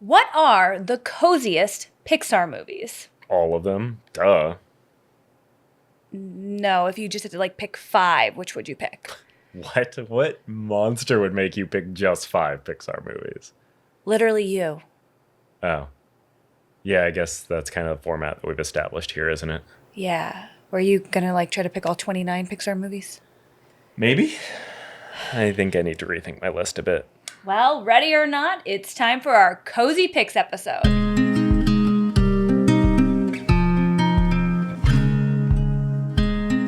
What are the coziest Pixar movies? All of them? Duh. No, if you just had to pick 5, which would you pick? What? What monster would make you pick just 5 Pixar movies? Literally you. Oh. Yeah, I guess that's kind of the format that we've established here, isn't it? Yeah. Were you gonna try to pick all 29 Pixar movies? Maybe. I think I need to rethink my list a bit. Well, ready or not, it's time for our Cozy Picks episode.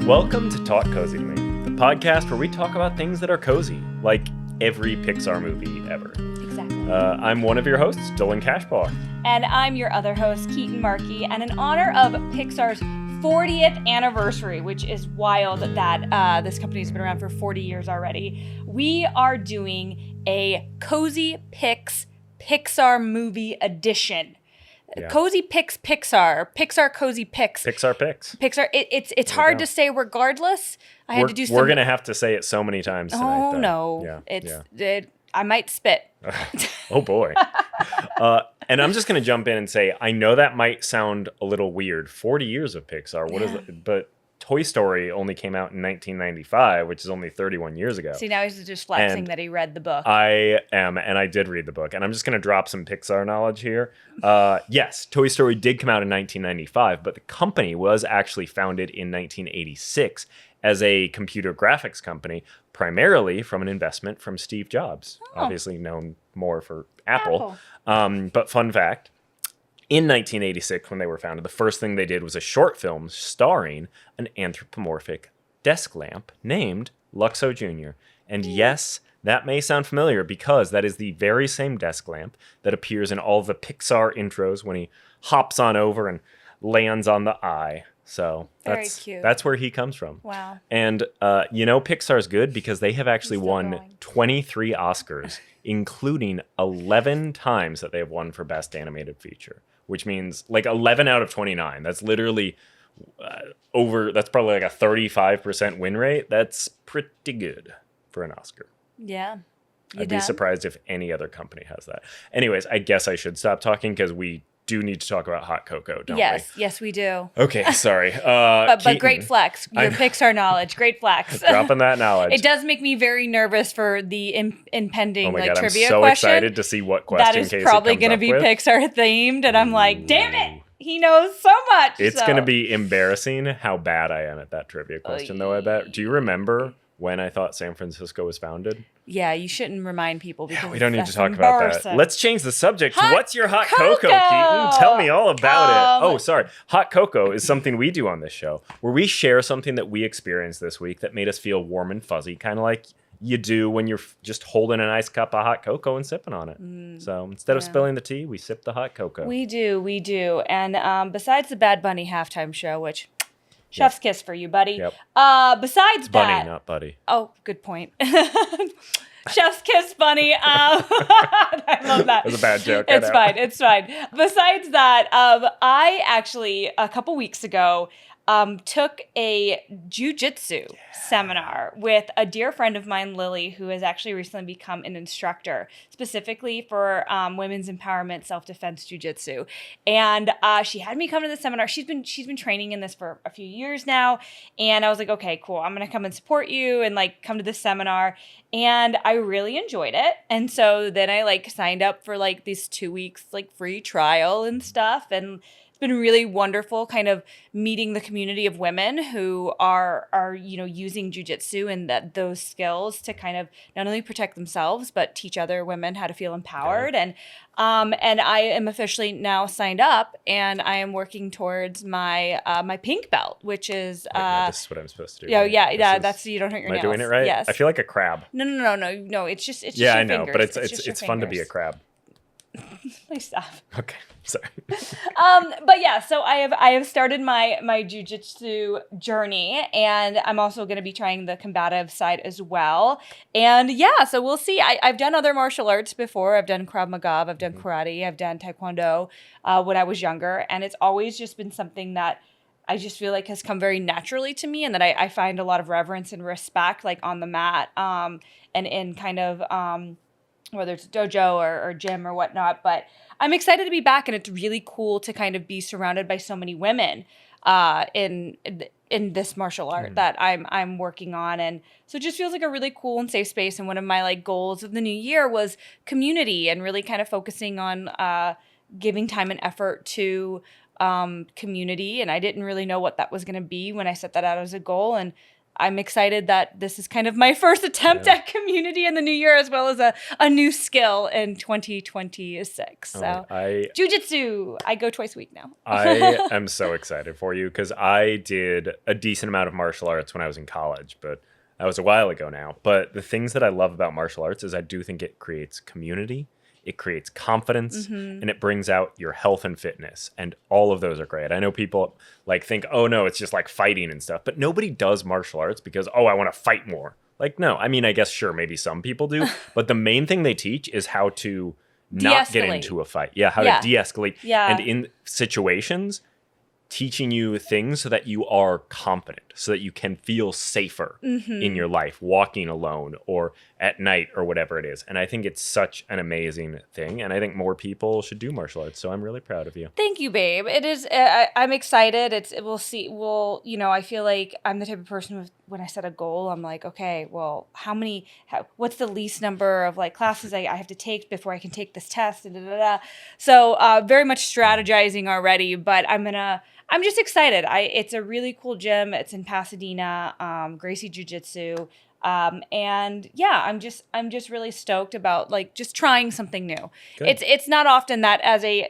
Welcome to Talk Cozy to Me, the podcast where we talk about things that are cozy, like every Pixar movie ever. Exactly. I'm one of your hosts, Dylan Cashpaw. And I'm your other host, Keetin Markey, and in honor of Pixar's 40th anniversary, which is wild that this company's been around for 40 years already, we are doing a Cozy Picks Pixar movie edition. Yeah. Cozy Picks Pixar. Pixar Cozy Picks. Pixar Picks. Pixar. It's hard to say regardless. I had to do some... We're going to have to say it so many times tonight. Oh, no. Yeah, I might spit. Oh, boy. And I'm just going to jump in and say, I know that might sound a little weird. 40 years of Pixar. What is it? But Toy Story only came out in 1995, which is only 31 years ago. See, now he's just flexing that he read the book. I am, and I did read the book. And I'm just going to drop some Pixar knowledge here. Yes, Toy Story did come out in 1995, but the company was actually founded in 1986 as a computer graphics company, primarily from an investment from Steve Jobs, obviously known more for Apple. But fun fact, in 1986, when they were founded, the first thing they did was a short film starring an anthropomorphic desk lamp named Luxo Jr. And yes, that may sound familiar because that is the very same desk lamp that appears in all the Pixar intros when he hops on over and lands on the eye. So that's where he comes from. Wow. And Pixar's good because they have actually won 23 Oscars, including 11 times that they have won for Best Animated Feature, which means 11 out of 29. That's literally that's probably a 35% win rate. That's pretty good for an Oscar. Yeah. I'd be surprised if any other company has that. Anyways, I guess I should stop talking because we do need to talk about hot cocoa, don't we? Yes, we do. Okay, sorry. But great flex. Your Pixar knowledge, great flex. Dropping that knowledge. It does make me very nervous for the impending trivia question. I'm so excited to see what question Casey comes up with. That is probably going to be Pixar themed, and I'm like, damn it, he knows so much. It's going to be embarrassing how bad I am at that trivia question, though, I bet. Do you remember when I thought San Francisco was founded? Yeah, you shouldn't remind people because we don't need to talk about that. Let's change the subject to what's your hot cocoa, Keetin? Tell me all about it. Oh, sorry. Hot cocoa is something we do on this show where we share something that we experienced this week that made us feel warm and fuzzy, kind of like you do when you're just holding a nice cup of hot cocoa and sipping on it. So instead of spilling the tea, we sip the hot cocoa. We do. And besides the Bad Bunny halftime show, which... Chef's kiss for you, buddy. Yep. Besides it's that... Bunny, not Buddy. Oh, good point. Chef's kiss, Bunny. I love that. It was a bad joke. It's fine. Besides that, I actually, a couple weeks ago, took a jiu-jitsu seminar with a dear friend of mine, Lily, who has actually recently become an instructor specifically for women's empowerment self-defense jiu-jitsu. And she had me come to the seminar. She's been training in this for a few years now. And I was like, okay, cool. I'm going to come and support you and come to this seminar. And I really enjoyed it. And so then I signed up for these 2 weeks free trial and stuff. And it's been really wonderful kind of meeting the community of women who are using jiu-jitsu and those skills to kind of not only protect themselves, but teach other women how to feel empowered. Yeah. And I am officially now signed up and I am working towarit's my my pink belt, which is... no, this is what I'm supposed to do. Yeah, that's so you don't hurt your nails. Am I doing it right? Yes. I feel like a crab. No, it's just yeah, your I know, fingers. but it's fun to be a crab. Please stop. Okay, sorry. But yeah, so I have started my jiu-jitsu journey, and I'm also going to be trying the combative side as well. And yeah, so we'll see. I've done other martial arts before. I've done Krav Maga, I've done karate, I've done taekwondo when I was younger, and it's always just been something that I just feel has come very naturally to me, and that I find a lot of reverence and respect on the mat, and in kind of whether it's dojo or gym or whatnot. But I'm excited to be back, and it's really cool to kind of be surrounded by so many women in this martial art that I'm working on. And so it just feels like a really cool and safe space. And one of my like goals of the new year was community, and really kind of focusing on giving time and effort to community. And I didn't really know what that was going to be when I set that out as a goal. And I'm excited that this is kind of my first attempt at community in the new year, as well as a new skill in 2026. So jiu-jitsu, I go twice a week now. I am so excited for you because I did a decent amount of martial arts when I was in college, but that was a while ago now. But the things that I love about martial arts is I do think it creates community. It creates confidence, and it brings out your health and fitness, and all of those are great. I know people like think, oh no, it's just like fighting and stuff, but nobody does martial arts because, oh, I want to fight more. Like, no, I mean, I guess, sure, maybe some people do, but the main thing they teach is how to not get into a fight. Yeah, how to de-escalate. Yeah. And in situations, teaching you things so that you are confident, so that you can feel safer in your life, walking alone or at night or whatever it is. And I think it's such an amazing thing. And I think more people should do martial arts. So I'm really proud of you. Thank you, babe. It is. I'm excited. We'll see. I feel like I'm the type of person when I set a goal, I'm like, okay, well, what's the least number of like classes I have to take before I can take this test? And So very much strategizing already, but I'm just excited. It's a really cool gym. It's in Pasadena, Gracie Jiu-Jitsu. And yeah, I'm just really stoked about like just trying something new. Good. It's not often that as a,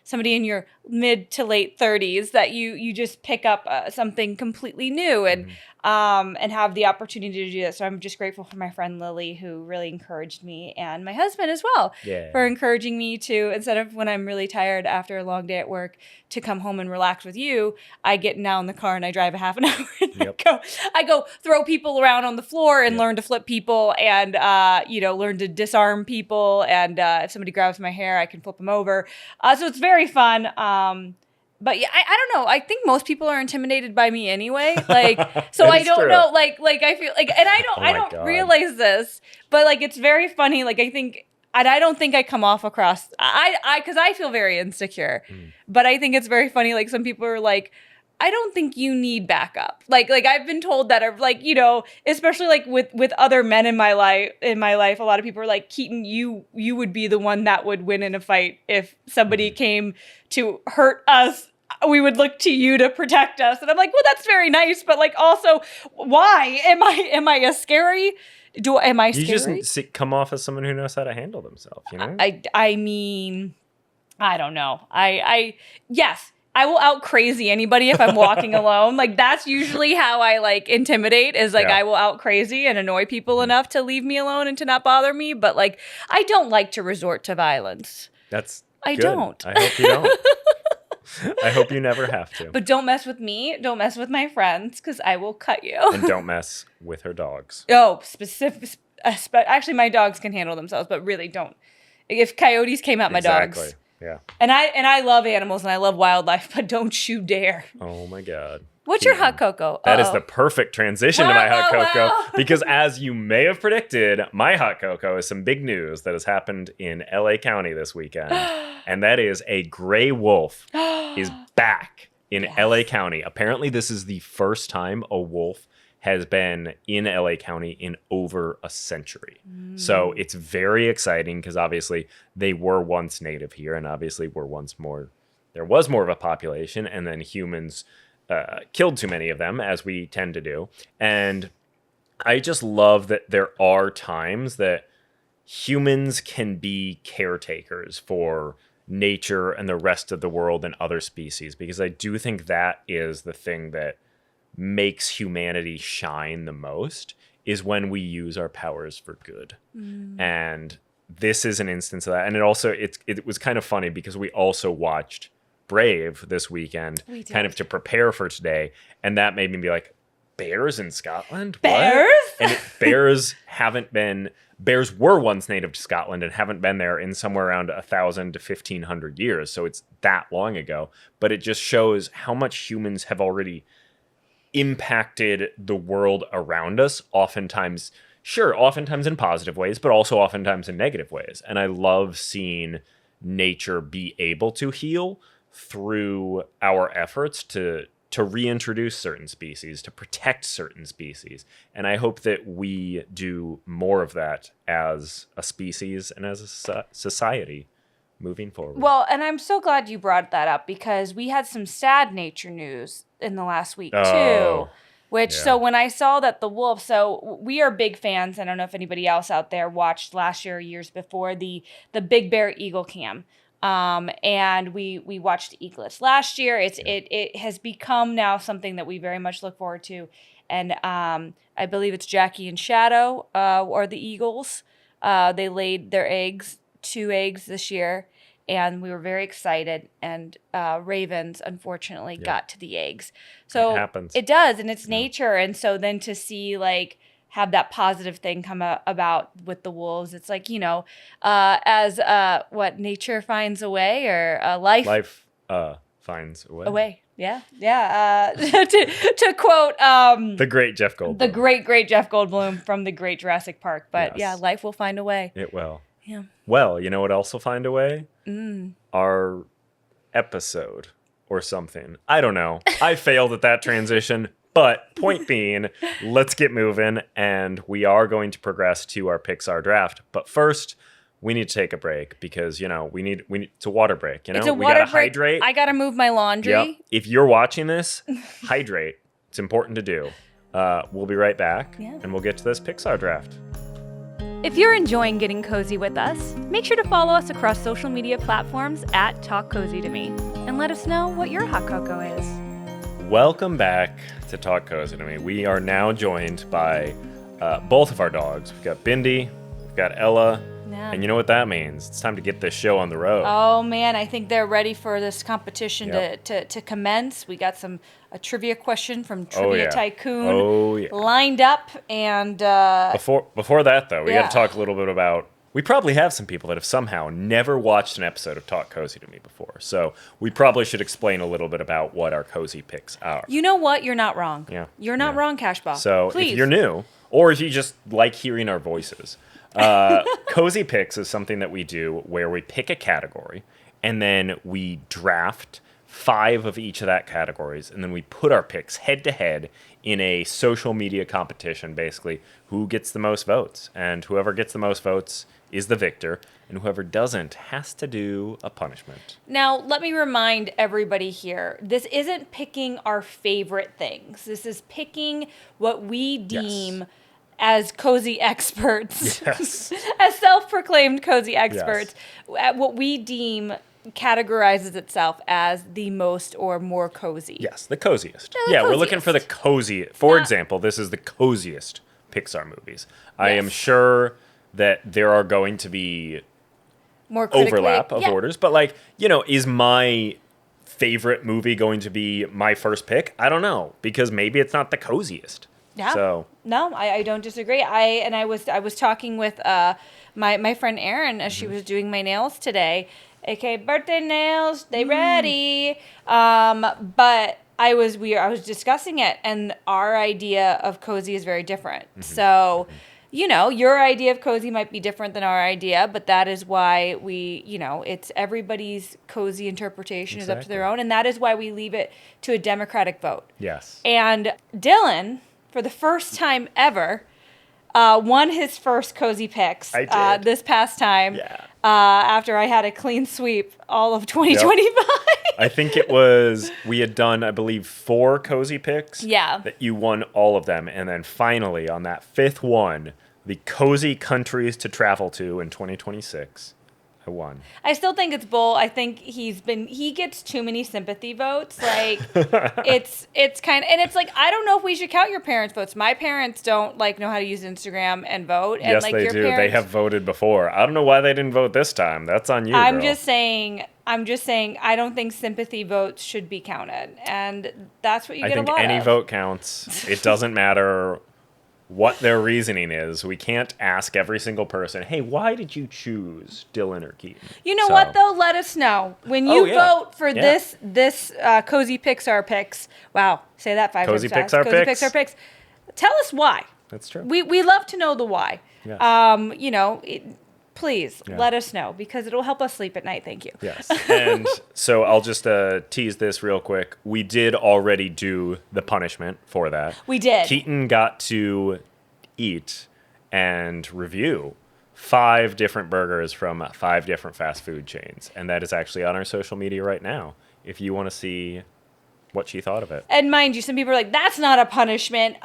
somebody in your mid to late 30s that you just pick up something completely new and have the opportunity to do that. So I'm just grateful for my friend Lily, who really encouraged me, and my husband as well for encouraging me to, instead of when I'm really tired after a long day at work, to come home and relax with you, I get now in the car and I drive a half an hour and I go throw people around on the floor and learn to flip people and, learn to disarm people. And if somebody grabs my hair, I can flip them over. So it's very fun. But yeah, I don't know. I think most people are intimidated by me anyway. Like, so I don't know. Like I feel like, and I don't realize this, but like it's very funny. Like I think, and I don't think I come off across because I feel very insecure. But I think it's very funny. Like some people are like, I don't think you need backup. Like I've been told that, of like, especially like with other men in my life, a lot of people are like, Keetin, you would be the one that would win in a fight if somebody came to hurt us. We would look to you to protect us. And I'm like, well, that's very nice, but like also, why am I a scary? Am I scary? You just come off as someone who knows how to handle themselves, I mean, I don't know. Yes. I will out crazy anybody if I'm walking alone. Like that's usually how I like intimidate, is like I will out crazy and annoy people enough to leave me alone and to not bother me. But like I don't like to resort to violence. I don't. I hope you don't. I hope you never have to. But don't mess with me. Don't mess with my friends, because I will cut you. And don't mess with her dogs. Oh, actually, my dogs can handle themselves, but really don't. If coyotes came out, my dogs. Yeah. And I love animals and I love wildlife, but don't you dare. Oh my God. What's your hot cocoa? That is the perfect transition to my hot cocoa. Because as you may have predicted, my hot cocoa is some big news that has happened in LA County this weekend. And that is a gray wolf is back in LA County. Apparently this is the first time a wolf has been in LA County in over a century. So it's very exciting because obviously they were once native here, and obviously there was more of a population, and then humans killed too many of them, as we tend to do. And I just love that there are times that humans can be caretakers for nature and the rest of the world and other species, because I do think that is the thing that makes humanity shine the most, is when we use our powers for good. And this is an instance of that. And it was kind of funny because we also watched Brave this weekend, kind of to prepare for today, and that made me be like, bears in Scotland? Bears? What? And bears were once native to Scotland and haven't been there in somewhere around 1,000 to 1,500 years. So it's that long ago. But it just shows how much humans have already impacted the world around us, oftentimes Sure, oftentimes in positive ways, but also oftentimes in negative ways. And I love seeing nature be able to heal through our efforts to reintroduce certain species, to protect certain species. And I hope that we do more of that as a species and as a society moving forward. Well, and I'm so glad you brought that up because we had some sad nature news in the last week too. So when I saw that the wolf, so we are big fans. I don't know if anybody else out there watched last year or years before the Big Bear Eagle Cam. And we watched eaglets last year. It has become now something that we very much look forward to. And I believe it's Jackie and Shadow or the eagles. They laid their eggs, 2 eggs this year. And we were very excited. And ravens, unfortunately, got to the eggs. So it happens. It does. And it's nature. And so then to see have that positive thing come about with the wolves. It's like, as what nature finds a way or life finds a way. A way. Yeah. Yeah. To quote the great Jeff Goldblum. The great Jeff Goldblum from the great Jurassic Park. But yeah, life will find a way. It will. Yeah. Well, you know what else will find a way? Our episode or something. I don't know. I failed at that transition. But point being, let's get moving, and we are going to progress to our Pixar draft. But first, we need to take a break because we need it's a water break. It's a water break. Hydrate. I gotta move my laundry. Yep. If you're watching this, hydrate. It's important to do. We'll be right back, and we'll get to this Pixar draft. If you're enjoying getting cozy with us, make sure to follow us across social media platforms at Talk Cozy to Me, and let us know what your hot cocoa is. Welcome back to Talk Cozy to Me. We are now joined by both of our dogs. We've got Bindi, we've got Ella, and you know what that means. It's time to get this show on the road. Oh, man, I think they're ready for this competition to commence. We got a trivia question from Trivia Tycoon lined up. And before that, though, we got to talk a little bit about... We probably have some people that have somehow never watched an episode of Talk Cozy to Me before. So we probably should explain a little bit about what our cozy picks are. You know what? You're not wrong. Yeah. You're not wrong, Cashball. So please. If you're new, or if you just like hearing our voices, Cozy Picks is something that we do where we pick a category and then we draft 5 of each of that categories, and then we put our picks head to head in a social media competition, basically, who gets the most votes. And whoever gets the most votes is the victor, and whoever doesn't has to do a punishment. Now, let me remind everybody here, this isn't picking our favorite things. This is picking what we deem as cozy experts, as self-proclaimed cozy experts, what we deem categorizes itself as the most or more cozy. Yes, the coziest. We're looking for the cozy. For example, this is the coziest Pixar movies. I am sure that there are going to be more overlap of orders, but is my favorite movie going to be my first pick? I don't know, because maybe it's not the coziest. Yeah. So no, I don't disagree. I was talking with my friend Erin as she was doing my nails today. Okay, birthday nails, they ready. But I was discussing it, and our idea of cozy is very different. So, your idea of cozy might be different than our idea, but that is why it's everybody's cozy interpretation is up to their own, and that is why we leave it to a democratic vote. Yes. And Dylan, for the first time ever, won his first cozy picks this past time. Yeah. After I had a clean sweep all of 2025. I think it was, we had done, I believe, 4 cozy picks. Yeah. That you won all of them. And then finally, on that 5th one, the cozy countries to travel to in 2026, I won. I still think it's bull. I think he gets too many sympathy votes. It's kind of, and it's I don't know if we should count your parents' votes. My parents don't know how to use Instagram and vote. And, yes, they do. They have voted before. I don't know why they didn't vote this time. That's on you, I'm girl. just saying, I don't think sympathy votes should be counted. And that's what you get a lot of. I think any vote counts. It doesn't matter what their reasoning is. We can't ask every single person, hey, why did you choose Dylan or Keetin? You know what, though? Let us know. When you vote for this Cozy Pixar picks, wow, say that 5 Cozy times Pixar fast. picks? Cozy Pixar picks. Tell us why. That's true. We love to know the why. Yes. Please Yeah. let us know because it'll help us sleep at night. Thank you. Yes. And so I'll just tease this real quick. We did already do the punishment for that. We did. Keetin got to eat and review 5 different burgers from 5 different fast food chains. And that is actually on our social media right now if you want to see what she thought of it. And mind you, some people are like, that's not a punishment.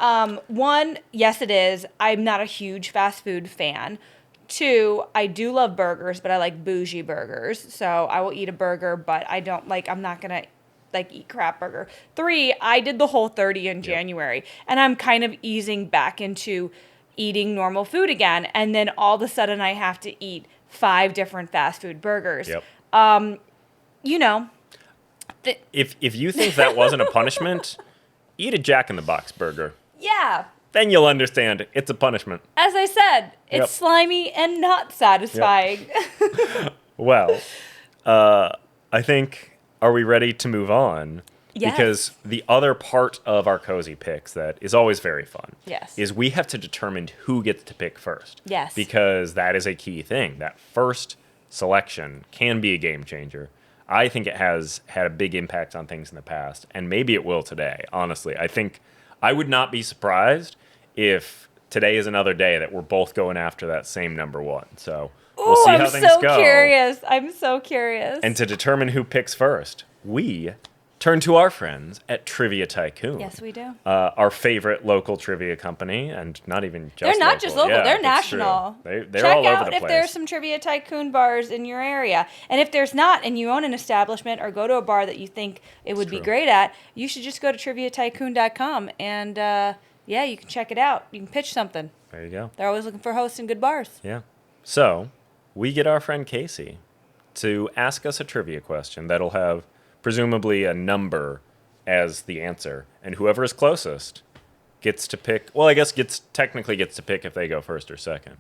One, yes, it is. I'm not a huge fast food fan. 2, I do love burgers, but I like bougie burgers. So I will eat a burger, but I'm not going to eat crap burger. 3, I did the Whole30 in January, and I'm kind of easing back into eating normal food again. And then all of a sudden I have to eat 5 different fast food burgers. Yep. If you think that wasn't a punishment, eat a Jack in the Box burger. Yeah. Then you'll understand it's a punishment. As I said, it's Yep. slimy and not satisfying. Well, I think, are we ready to move on? Yes. Because the other part of our cozy picks that is always very fun Yes. is we have to determine who gets to pick first. Yes. Because that is a key thing. That first selection can be a game changer. I think it has had a big impact on things in the past, and maybe it will today, honestly. I think I would not be surprised if today is another day that we're both going after that same number 1. So we'll see how things go. I'm so curious. And to determine who picks first, we turn to our friends at Trivia Tycoon. Yes, we do. Our favorite local trivia company, and not even just They're not local. just local, Yeah, they're that's true. national. They're Check all over out the if place. there's some Trivia Tycoon bars in your area. And if there's not, and you own an establishment or go to a bar that you think it would be true. great at, you should just go to triviatycoon.com and, you can check it out. You can pitch something. There you go. They're always looking for hosts in good bars. Yeah. So we get our friend Casey to ask us a trivia question that'll have presumably a number as the answer, and whoever is closest gets to pick. Well, I guess technically gets to pick if they go first or second.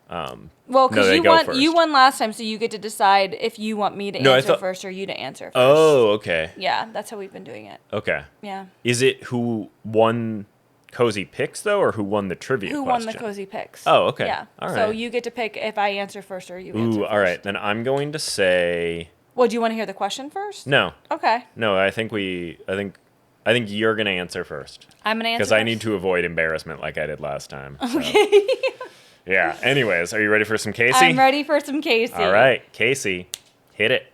Well, No, because they go first. you won last time, so you get to decide if you want me to No, I answer thought- first or you to answer first. Oh, okay. Yeah, that's how we've been doing it. Okay. Yeah. Is it who won Cozy Picks, though, or who won the trivia Who question? won the Cozy Picks? Oh, okay. Yeah. All So right. you get to pick if I answer first or you answer Ooh, first. all right. Then I'm going to say Well, do you want to hear the question first? no. Okay. No, I think you're going to answer first. I'm going to answer Because first. I need to avoid embarrassment like I did last time. Okay. Yeah. Anyways, are you ready for some Casey? I'm ready for some Casey. All right. Casey, hit it.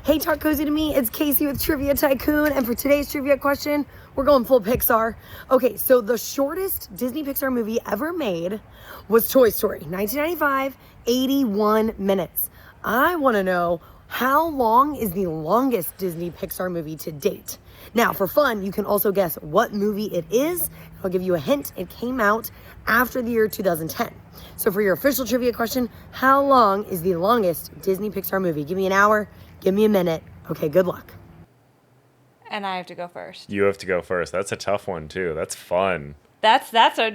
Hey, Talk Cozy to Me, it's Casey with Trivia Tycoon, and for today's trivia question, we're going full Pixar. Okay, so the shortest Disney Pixar movie ever made was Toy Story, 1995, 81 minutes. I want to know, how long is the longest Disney Pixar movie to date? Now, for fun, you can also guess what movie it is. I'll give you a hint. It came out after the year 2010. So for your official trivia question, how long is the longest Disney Pixar movie? Give me an hour. Give me a minute. Okay, good luck. And I have to go first. You have to go first. That's a tough one, too. That's fun. That's a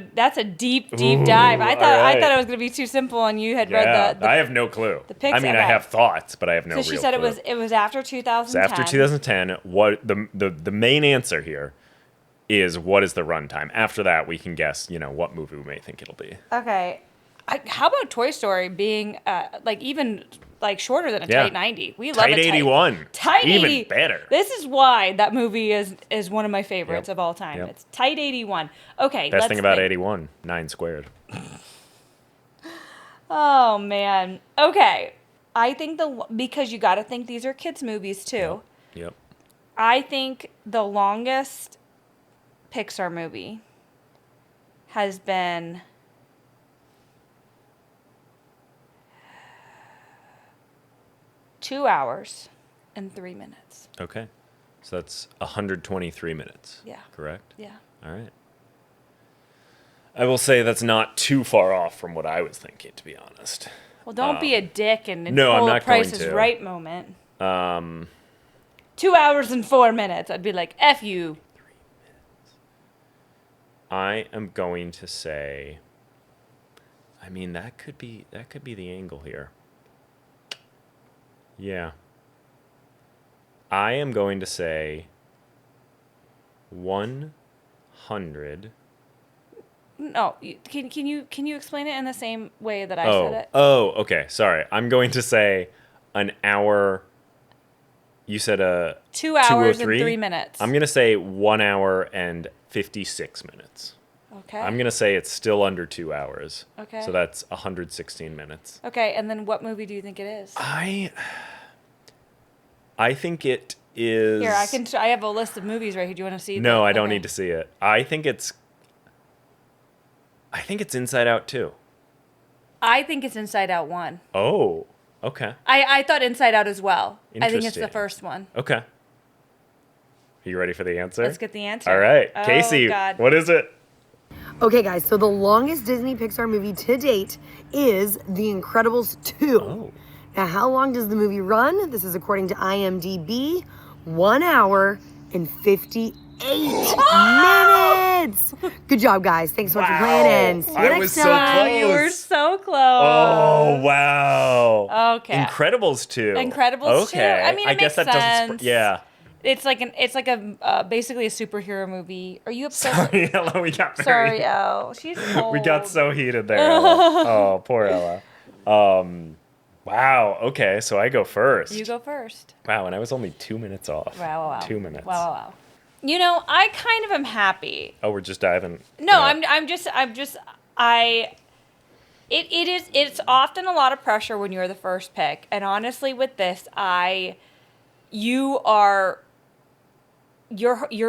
deep Ooh, dive. I all thought right. it was going to be too simple, and you had Yeah. read the I have no clue. Pixar- I mean, I okay. have thoughts, but I have no So real she said clue. it was after 2010. It's after 2010. What the main answer here is what is the runtime? After that, we can guess, what movie we may think it'll be. Okay. How about Toy Story being even shorter than a Yeah. tight 90? We love Tight a 81. Tight Even 80. better. This is why that movie is one of my favorites Yep. of all time. Yep. It's tight 81. Okay. Best let's thing about think. 81, 9 squared. Oh man. Okay. I think because you got to think these are kids movies too. Yep. I think the longest Pixar movie has been two hours and 3 minutes. Okay. So that's 123 minutes. Yeah. Correct? Yeah. All right. I will say that's not too far off from what I was thinking, to be honest. Well, don't be a dick and no, I'm pull not a Price going is to. Right moment. 2 hours and 4 minutes. I'd be like, F you. I am going to say, I mean, that could be the angle here. Yeah. I am going to say 100. No, can you explain it in the same way that I said it? Oh, okay. Sorry. I'm going to say an hour. You said 2 hours and 2:03? 3 minutes. I'm going to say 1 hour and 56 minutes. Okay. I'm going to say it's still under 2 hours. Okay. So that's 116 minutes. Okay, and then what movie do you think it is? I think it is. Here, I have a list of movies right here. Do you want to see? No, I don't need to see it. I think it's Inside Out 2. I think it's Inside Out 1. Oh, okay. I thought Inside Out as well. I think it's the Interesting. first one. Okay. Are you ready for the answer? Let's get the answer. All right. Oh, Casey, God. what is it? Okay, guys, so the longest Disney Pixar movie to date is The Incredibles 2. Oh. Now, how long does the movie run? This is according to IMDb, 1 hour and 58 minutes. Good job, guys. Thanks so much for playing, and see you I next was so time. close. You were so close. Oh, wow. Okay. Incredibles 2. Incredibles 2. I mean, it guess makes that sense. doesn't. Yeah. It's like a basically a superhero movie. Are you upset? Sorry, Ella. We got very. Sorry, Elle. She's cold. We got so heated there. Ella. Oh, poor Ella. Wow. Okay, so I go first. You go first. Wow, and I was only 2 minutes off. Wow. 2 minutes. Wow. You know, I kind of am happy. Oh, we're just diving. No, Yeah. It's often a lot of pressure when you're the first pick. And honestly, with this, your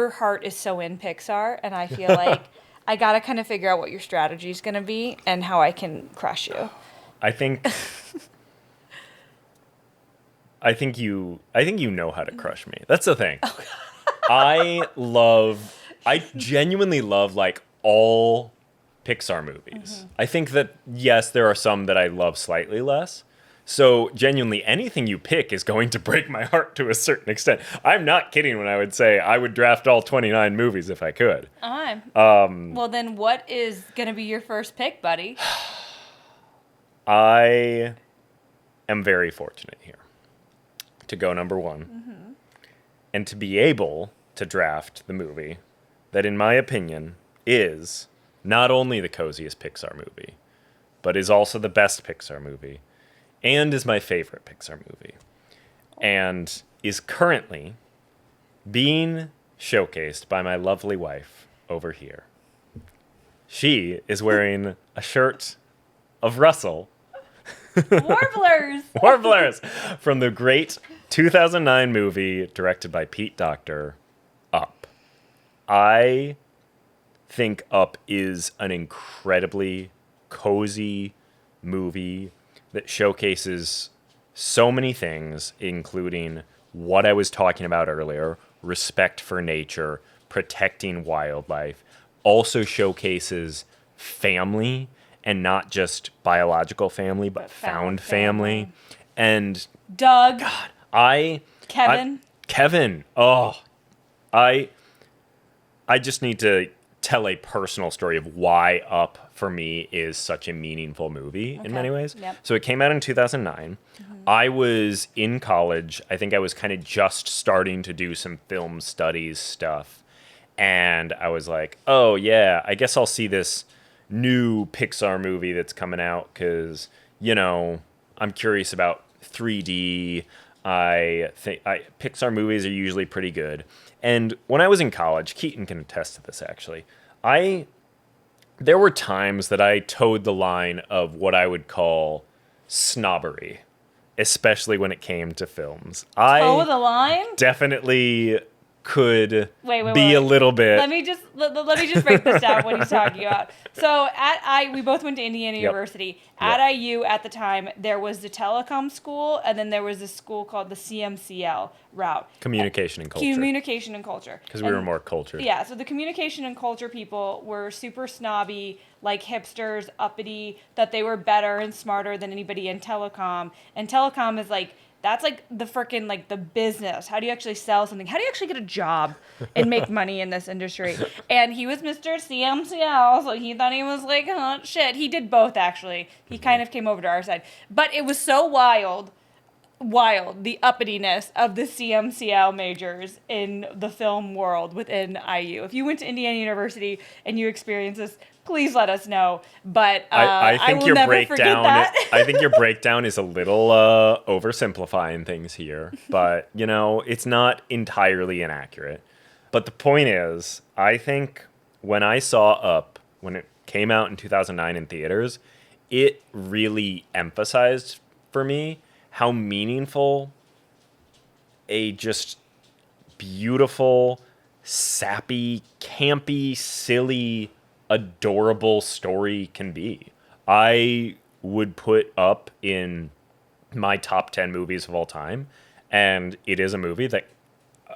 heart is so in Pixar, and I feel like I gotta kind of figure out what your strategy is gonna be and how I can crush you. I think you know how to crush me. That's the thing. I genuinely love like all Pixar movies. I think that yes, there are some that I love slightly less. So genuinely anything you pick is going to break my heart to a certain extent. I'm not kidding when I would say I would draft all 29 movies if I could. Well, then what is gonna be your first pick, buddy? I am very fortunate here to go number one and to be able to draft the movie that, in my opinion, is not only the coziest Pixar movie, but is also the best Pixar movie and is my favorite Pixar movie and is currently being showcased by my lovely wife over here. She is wearing a shirt of Russell. Warblers from the great 2009 movie directed by Pete Docter, Up. I think Up is an incredibly cozy movie that showcases so many things, including what I was talking about earlier, respect for nature, protecting wildlife, also showcases family, and not just biological family, but found family. And Doug. God, Kevin. Oh, I just need to tell a personal story of why Up for me is such a meaningful movie in many ways. Yep. So it came out in 2009. I was in college. I think I was kind of just starting to do some film studies stuff. And I was like, oh yeah, I guess I'll see this new Pixar movie that's coming out because, you know, I'm curious about 3D. I think Pixar movies are usually pretty good. And when I was in college, Keetin can attest to this actually, there were times that I towed the line of what I would call snobbery, especially when it came to films. Toe the line? Definitely could wait, be a little bit. Let me just break this down. What he's talking about. So we both went to Indiana University. At IU at the time, there was the telecom school, and then there was this school called the CMCL route. Communication and culture. Communication and culture. Because we were more cultured. Yeah, so the communication and culture people were super snobby, like hipsters, uppity, that they were better and smarter than anybody in telecom. And telecom is like, that's like the freaking like the business. How do you actually sell something? How do you actually get a job and make money in this industry? And he was Mr. CMCL, so he thought he was like, oh, shit. He did both, actually. He kind of came over to our side. But it was so wild. wild, the uppityness of the CMCL majors in the film world within IU. If you went to Indiana University and you experienced this, please let us know. But I think will your never forget breakdown. that. I think your breakdown is a little oversimplifying things here, but it's not entirely inaccurate. But the point is, I think when I saw Up, when it came out in 2009 in theaters, it really emphasized for me how meaningful a just beautiful, sappy, campy, silly, adorable story can be. I would put Up in my top 10 movies of all time, and it is a movie that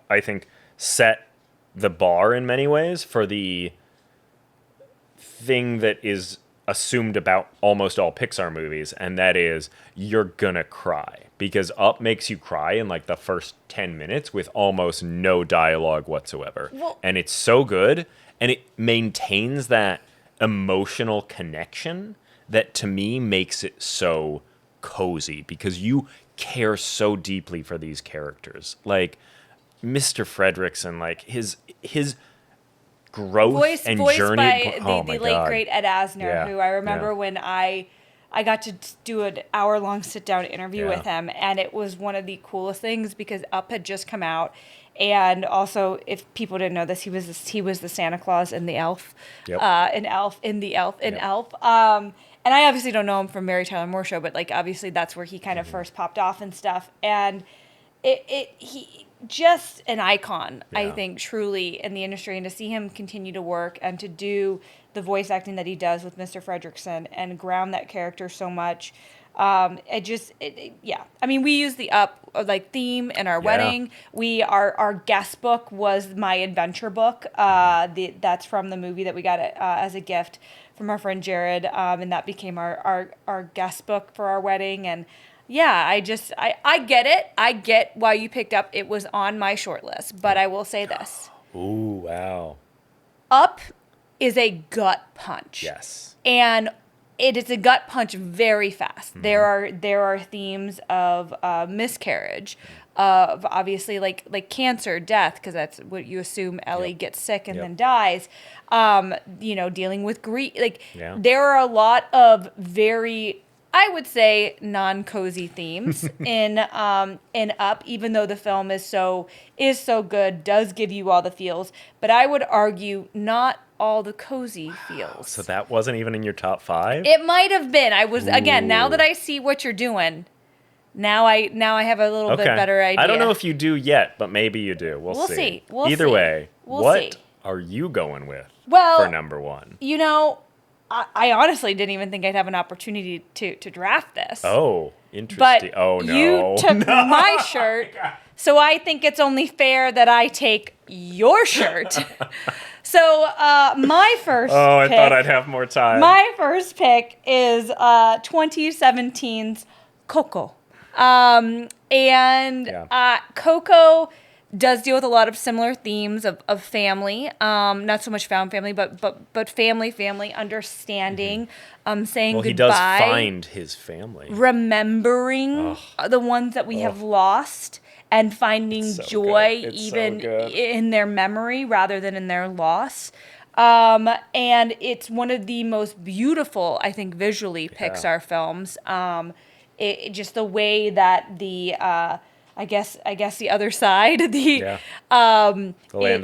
I think set the bar in many ways for the thing that is assumed about almost all Pixar movies, and that is you're gonna cry, because Up makes you cry in like the first 10 minutes with almost no dialogue whatsoever. Well, and it's so good, and it maintains that emotional connection that to me makes it so cozy, because you care so deeply for these characters. Like Mr. Fredricksen, like his growth and voiced journey. by the late great Ed Asner, Yeah, who I remember yeah. when I got to do an hour-long sit-down interview Yeah. with him, and it was one of the coolest things because Up had just come out, and also, if people didn't know this, he was the Santa Claus in the Elf, Yep. in Elf. And I obviously don't know him from Mary Tyler Moore Show, but like obviously that's where he kind of first popped off and stuff, and he just an icon, I Yeah. think, truly in the industry, and to see him continue to work and to do the voice acting that he does with Mr. Fredricksen and ground that character so much. Yeah. I mean, we use the Up like theme in our wedding. Our guest book was my adventure book. That's from the movie that we got as a gift from our friend Jared, and that became our guest book for our wedding. And yeah, I get it. I get why you picked Up. It was on my short list, but I will say this. Ooh, wow. Up is a gut punch. Yes. And it is a gut punch very fast. Mm-hmm. There are themes of miscarriage, of obviously like cancer, death, because that's what you assume. Ellie Yep. gets sick and Yep. then dies. Dealing with grief. Yeah. There are a lot of very, I would say, non-cozy themes in Up, even though the film is so good, does give you all the feels. But I would argue not all the cozy feels. So that wasn't even in your top 5? It might have been. I was again. Now Ooh. that I see what you're doing, now I have a little bit better idea. I don't know if you do yet, but maybe you do. We'll see. Either way, We'll what see. are you going with Well, for number 1? I honestly didn't even think I'd have an opportunity to draft this. Oh, interesting. But Oh, no. you took my shirt, so I think it's only fair that I take your shirt. So my first I pick, thought I'd have more time. My first pick is 2017's Coco. Coco does deal with a lot of similar themes of family, not so much found family, but family, understanding, saying well, goodbye. he does find his family. Remembering the ones that we have lost and finding It's so joy good. It's so even good. in their memory rather than in their loss. And it's one of the most beautiful, I think, visually Pixar films. Just the way that the I guess the other side, the Land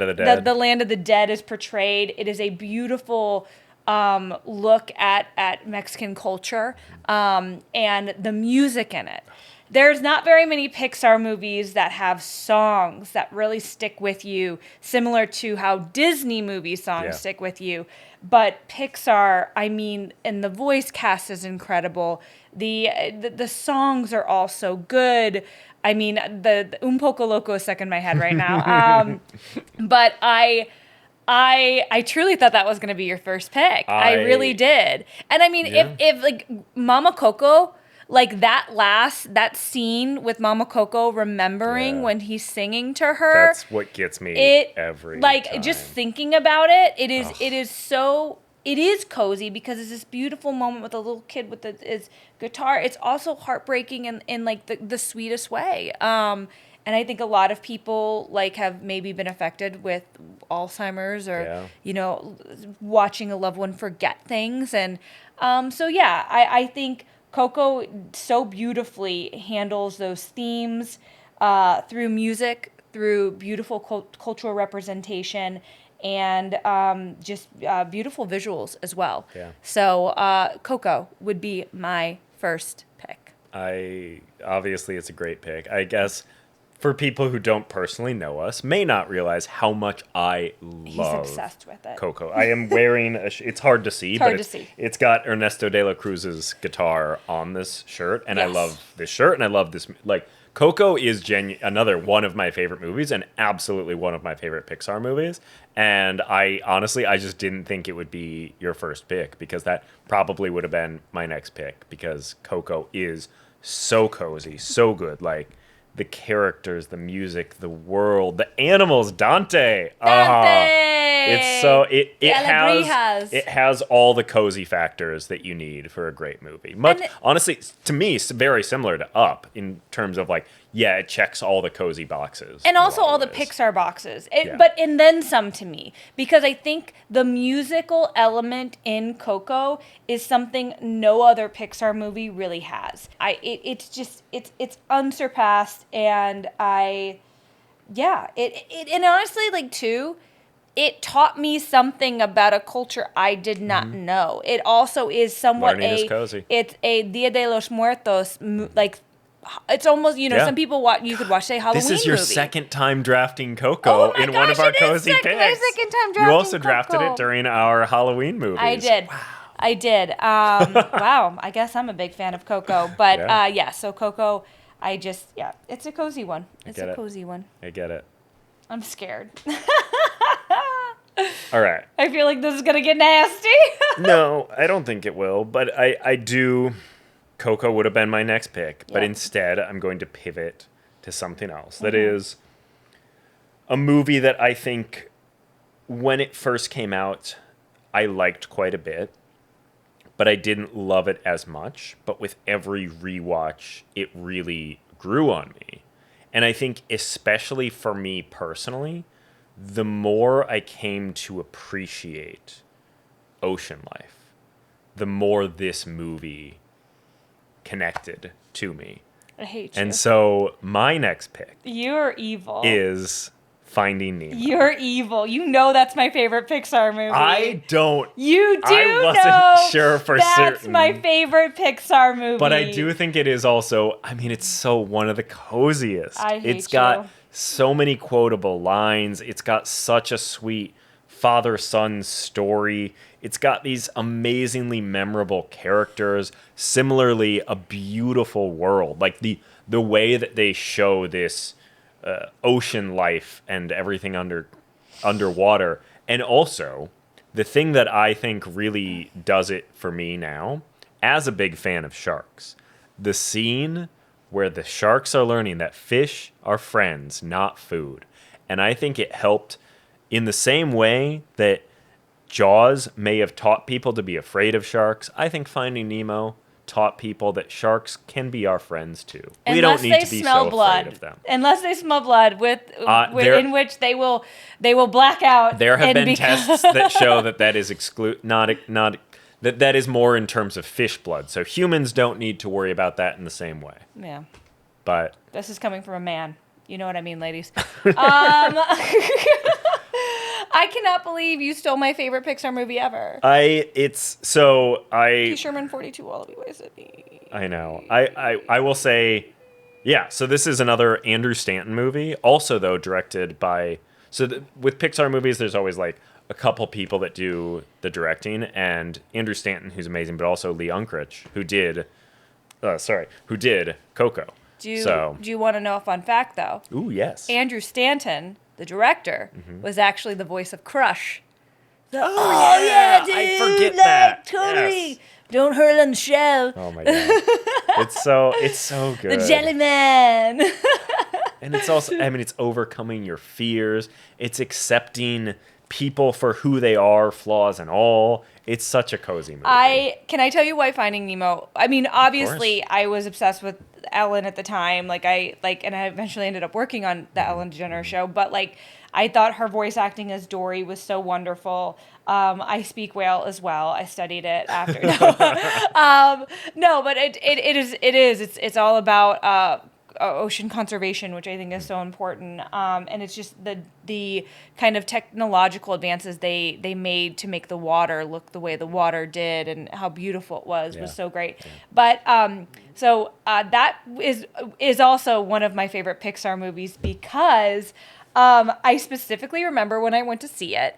of the Dead. The Land of the Dead is portrayed. It is a beautiful look at Mexican culture and the music in it. There's not very many Pixar movies that have songs that really stick with you, similar to how Disney movie songs stick with you. But Pixar, I mean, and the voice cast is incredible. The songs are all so good. I mean, the Un Poco Loco is stuck in my head right now. But I truly thought that was going to be your first pick. I really did. And I mean, if like Mama Coco, like that scene with Mama Coco remembering when he's singing to her. That's what gets me every time. Just thinking about it, it is so it is cozy because it's this beautiful moment with a little kid with his guitar. It's also heartbreaking in like the sweetest way. And I think a lot of people like have maybe been affected with Alzheimer's or, watching a loved one forget things. And I think Coco so beautifully handles those themes through music, through beautiful cultural representation, and just beautiful visuals as well. Yeah. So Coco would be my first pick. Obviously it's a great pick. I guess for people who don't personally know us, may not realize how much I love He's obsessed with it. Coco. I am wearing it's hard to see, it's got Ernesto de la Cruz's guitar on this shirt, and I love this shirt, and I love this. Like, Coco is another one of my favorite movies, and absolutely one of my favorite Pixar movies. And I just didn't think it would be your first pick, because that probably would have been my next pick, because Coco is so cozy, so good. Like, the characters, the music, the world, the animals, Dante. It's so it has all the cozy factors that you need for a great movie. Honestly, to me, it's very similar to Up in terms of like, it checks all the cozy boxes. And also all the Pixar boxes. And then some to me. Because I think the musical element in Coco is something no other Pixar movie really has. It's unsurpassed, and and honestly, like, too, it taught me something about a culture I did not know. It also is somewhat cozy. It's a Dia de los Muertos, like, it's almost, some people you could watch, say, Halloween movie. This is your second time drafting Coco in one of our cozy picks. My second time drafting You also Coco. Drafted it during our Halloween movies. I did. Wow. I did. Wow. I guess I'm a big fan of Coco. But so Coco, it's a cozy one. It's a cozy one. I get it. I'm scared. All right. I feel like this is going to get nasty. No, I don't think it will. But I do. Coco would have been my next pick. But instead, I'm going to pivot to something else. That is a movie that I think when it first came out, I liked quite a bit. But I didn't love it as much. But with every rewatch, it really grew on me. And I think especially for me personally, the more I came to appreciate ocean life, the more this movie connected to me. I hate you. And so my next pick You're evil. is Finding Nemo. You're evil. You know that's my favorite Pixar movie. I don't. You do I wasn't know sure for that's certain. my favorite Pixar movie. But I do think it is also, it's so one of the coziest. It's got so many quotable lines. It's got such a sweet father-son story. It's got these amazingly memorable characters. Similarly, a beautiful world. Like the way that they show this ocean life and everything underwater. And also, the thing that I think really does it for me now, as a big fan of sharks, the scene where the sharks are learning that fish are friends, not food. And I think it helped in the same way that Jaws may have taught people to be afraid of sharks. I think Finding Nemo taught people that sharks can be our friends too. We don't need to be so afraid of them. Unless they smell blood, in which they will black out. There have been tests that show that is that is more in terms of fish blood. So humans don't need to worry about that in the same way. Yeah. But this is coming from a man. You know what I mean, ladies. I cannot believe you stole my favorite Pixar movie ever. P. Sherman 42 Wallaby Ways at Me. I know. I will say, so this is another Andrew Stanton movie. Also, though, directed by... with Pixar movies, there's always, like, a couple people that do the directing. And Andrew Stanton, who's amazing, but also Lee Unkrich, who did Coco. Do you want to know a fun fact, though? Ooh, yes. Andrew Stanton, the director, was actually the voice of Crush. Dude, I forget that. Totally. Yes. Don't hurl on the shell. Oh my god, it's so good. The Jelly Man. And it's also, it's overcoming your fears. It's accepting people for who they are, flaws and all. It's such a cozy movie. Can I tell you why Finding Nemo? I mean, obviously, I was obsessed with Ellen at the time. And I eventually ended up working on the Ellen DeGeneres show. But I thought her voice acting as Dory was so wonderful. I speak whale as well. I studied it after. No, but it is. It's all about ocean conservation, which I think is so important. And it's just the kind of technological advances they made to make the water look the way the water did, and how beautiful it was so great. Yeah. But so that is also one of my favorite Pixar movies because I specifically remember when I went to see it,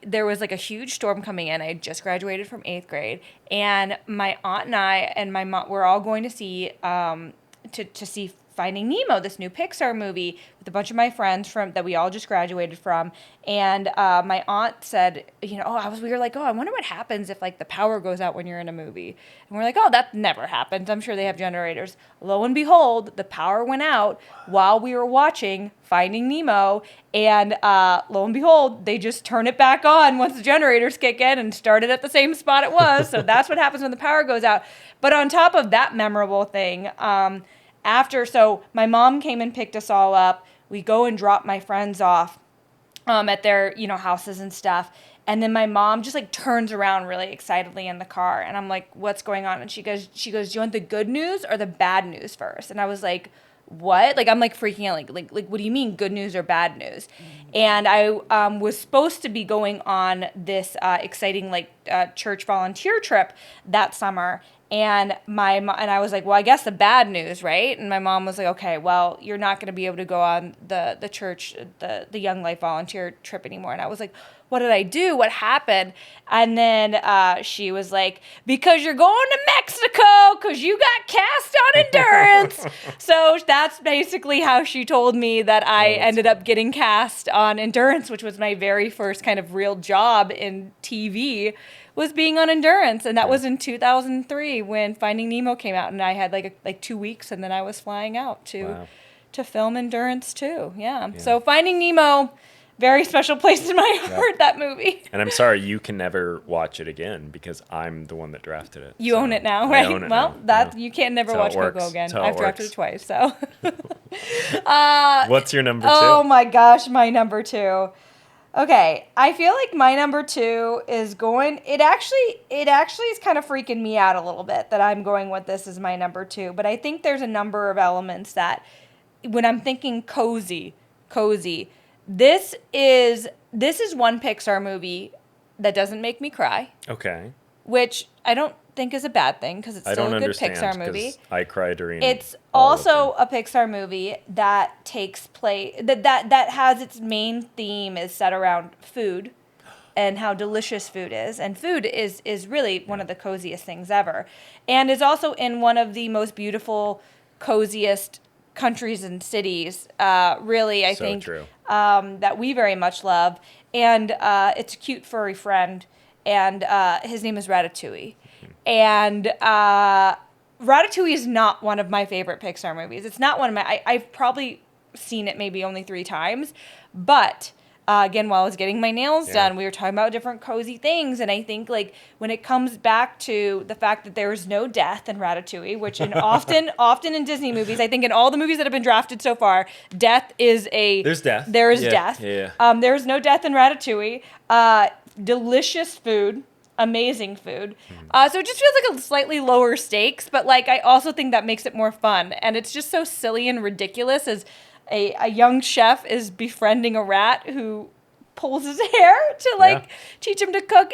there was a huge storm coming in. I had just graduated from 8th grade, and my aunt and I and my mom were all going to see to see Finding Nemo, this new Pixar movie, with a bunch of my friends that we all just graduated from. And my aunt said, we were like, I wonder what happens if the power goes out when you're in a movie. And we're like, that never happens. I'm sure they have generators. Lo and behold, the power went out while we were watching Finding Nemo. And lo and behold, they just turn it back on once the generators kick in and start it at the same spot it was. So that's what happens when the power goes out. But on top of that memorable thing, so my mom came and picked us all up. We go and drop my friends off at their, houses and stuff. And then my mom just turns around really excitedly in the car. And I'm like, what's going on? And she goes, do you want the good news or the bad news first? And I was like, what? I'm freaking out. Like, what do you mean good news or bad news? Mm-hmm. And I was supposed to be going on this exciting church volunteer trip that summer. And I was like, well, I guess the bad news, right? And my mom was like, okay, well, you're not going to be able to go on the church, the Young Life volunteer trip anymore. And I was like, what did I do? What happened? And then she was like, because you're going to Mexico because you got cast on Endurance. So that's basically how she told me that I ended up getting cast on Endurance, which was my very first kind of real job in TV, was being on Endurance. And that was in 2003 when Finding Nemo came out. And I had like 2 weeks, and then I was flying out to film Endurance too. Yeah. So Finding Nemo, very special place in my heart, that movie. And I'm sorry, you can never watch it again because I'm the one that drafted it. You own it now, right? I own it well, now. You can't never watch Coco again. I've drafted it twice, so. What's your number 2? Oh my gosh, my number 2. Okay, I feel like my number 2 is going. It actually is kind of freaking me out a little bit that I'm going with this as my number 2. But I think there's a number of elements that, when I'm thinking cozy, this is one Pixar movie that doesn't make me cry. Okay. Which I don't think is a bad thing because it's still a good Pixar movie. I cry during. It's also a Pixar movie that takes place that has its main theme is set around food and how delicious food is. And food is really one of the coziest things ever. And is also in one of the most beautiful, coziest countries and cities, really, I think, true. That we very much love. And it's a cute, furry friend. And his name is Ratatouille. And Ratatouille is not one of my favorite Pixar movies. It's not one of my... I've probably seen it maybe only 3 times. But... again, while I was getting my nails done, we were talking about different cozy things, and I think when it comes back to the fact that there is no death in Ratatouille, which often in Disney movies, I think in all the movies that have been drafted so far, death is there's death. There is death. Yeah. There is no death in Ratatouille. Delicious food. Amazing food. So it just feels like a slightly lower stakes, but I also think that makes it more fun, and it's just so silly and ridiculous as a young chef is befriending a rat who pulls his hair to teach him to cook.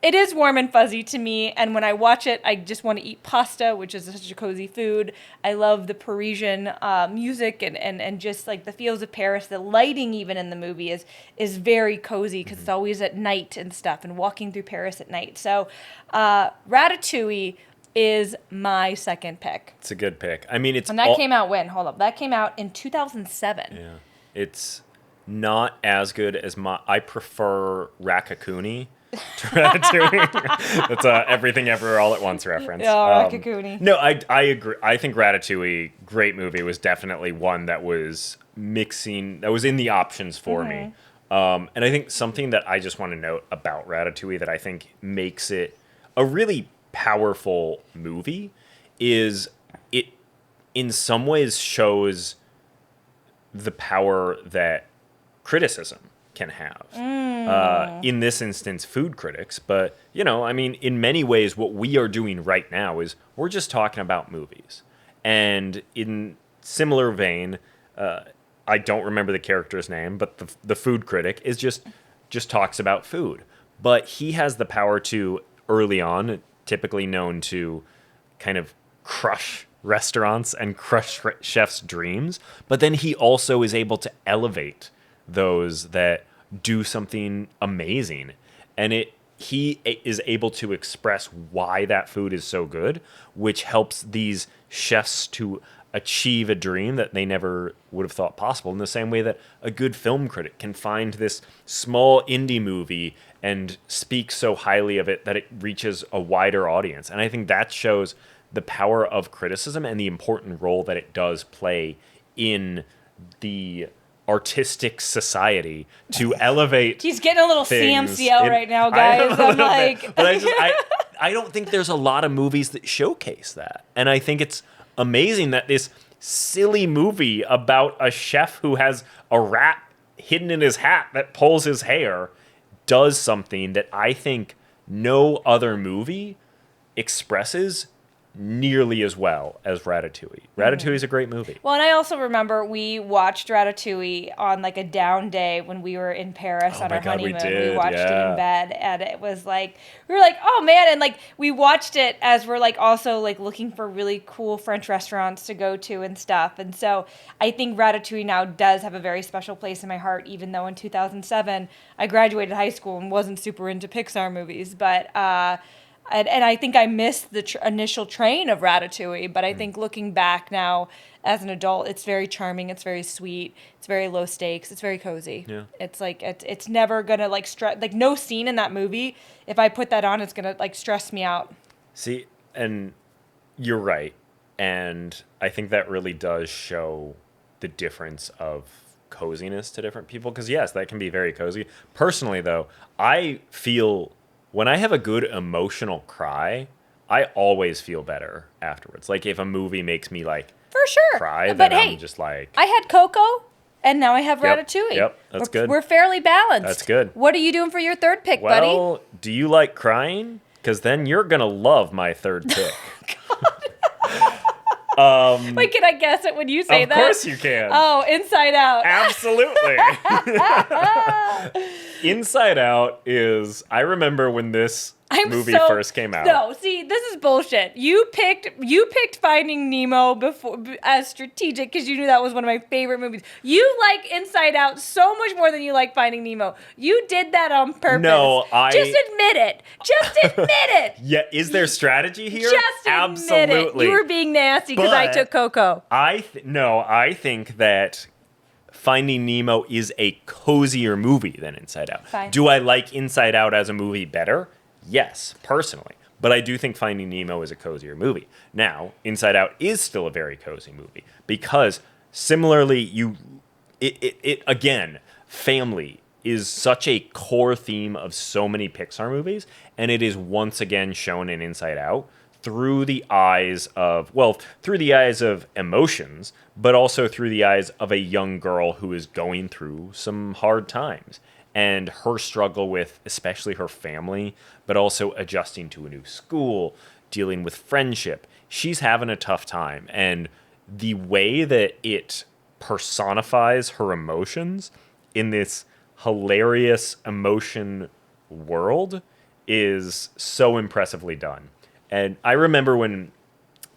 It is warm and fuzzy to me, and when I watch it, I just want to eat pasta, which is such a cozy food. I love the Parisian music and just the feels of Paris. The lighting even in the movie is very cozy because it's always at night and stuff, and walking through Paris at night. So Ratatouille is my second pick. It's a good pick. I mean, and that came out when? Hold up. That came out in 2007. Yeah. It's not as good as I prefer Raccacoonie to Ratatouille. That's a Everything Everywhere All at Once reference. Oh, Raccacoonie. No, I agree. I think Ratatouille, great movie, was definitely one that was in the options for me. And I think something that I just want to note about Ratatouille that I think makes it a really powerful movie is it in some ways shows the power that criticism can have. In this instance, food critics. But, I mean, in many ways, what we are doing right now is we're just talking about movies. And in similar vein, I don't remember the character's name, but the food critic is just talks about food. But he has the power to, early on, typically known to kind of crush restaurants and crush chefs' dreams. But then he also is able to elevate those that do something amazing. And he is able to express why that food is so good, which helps these chefs to achieve a dream that they never would have thought possible, in the same way that a good film critic can find this small indie movie and speak so highly of it that it reaches a wider audience. And I think that shows the power of criticism and the important role that it does play in the artistic society to elevate. He's getting a little CMCL right now, guys. I'm like, but I don't think there's a lot of movies that showcase that. And I think it's amazing that this silly movie about a chef who has a rat hidden in his hat that pulls his hair does something that I think no other movie expresses nearly as well as Ratatouille. Ratatouille is a great movie. Well, and I also remember we watched Ratatouille on like a down day when we were in Paris on our honeymoon. We watched it in bed, and it was like, we were like, oh man, and like we watched it as we're like also like looking for really cool French restaurants to go to and stuff. And so I think Ratatouille now does have a very special place in my heart, even though in 2007 I graduated high school and wasn't super into Pixar movies, but and I think I missed the initial train of Ratatouille, but I think looking back now as an adult, it's very charming, it's very sweet, it's very low stakes, it's very cozy. Yeah. It's like it's never gonna like stress, like no scene in that movie, if I put that on, it's gonna like stress me out. See, and you're right. And I think that really does show the difference of coziness to different people. Because yes, that can be very cozy. Personally, though, I feel when I have a good emotional cry, I always feel better afterwards. Like if a movie makes me like for sure cry, but then hey, I'm just like, I had Coco and now I have Ratatouille. Yep, that's good. We're fairly balanced. That's good. What are you doing for your third pick, buddy? Well, do you like crying? Because then you're gonna love my third pick. Wait, can I guess it when you say that? Of course you can. Oh, Inside Out. Absolutely. Inside Out is, I remember when this movie first came out. No, see, this is bullshit. You picked Finding Nemo before as strategic because you knew that was one of my favorite movies. You like Inside Out so much more than you like Finding Nemo. You did that on purpose. No, just admit it. Just admit it. Yeah, is there strategy here? Just admit Absolutely. it. You were being nasty because I took Coco. I think that Finding Nemo is a cozier movie than Inside Out. Fine. Do I like Inside Out as a movie better? Yes, personally. But I do think Finding Nemo is a cozier movie. Now, Inside Out is still a very cozy movie because similarly, again, family is such a core theme of so many Pixar movies, and it is once again shown in Inside Out through the eyes of emotions, but also through the eyes of a young girl who is going through some hard times. And her struggle with especially her family, but also adjusting to a new school, dealing with friendship. She's having a tough time. And the way that it personifies her emotions in this hilarious emotion world is so impressively done. And I remember when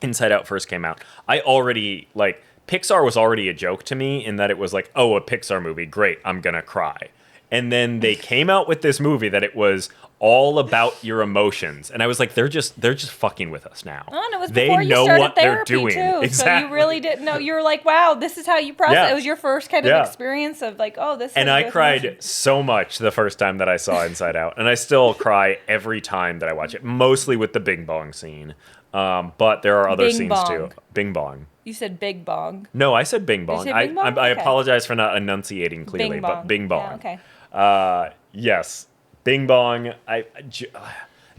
Inside Out first came out, Pixar was already a joke to me in that it was like, oh, a Pixar movie, great, I'm gonna cry. And then they came out with this movie that it was all about your emotions, and I was like, they're just fucking with us now. Oh, and it was they before know you started what they're therapy doing. too. Exactly. So you really didn't know. You were like, wow, this is how you process. Yeah. It was your first kind of Yeah. experience of like, oh, this. And I cried so much the first time that I saw Inside Out, and I still cry every time that I watch it. Mostly with the Bing Bong scene, but there are other Bing scenes Bong. too. Bing Bong. You said Big Bong. No, I said Bing Bong. say Bing Bong? I Okay. apologize for not enunciating clearly, Bing Bong. but Bing Bong. Yeah, okay. Yes, Bing Bong.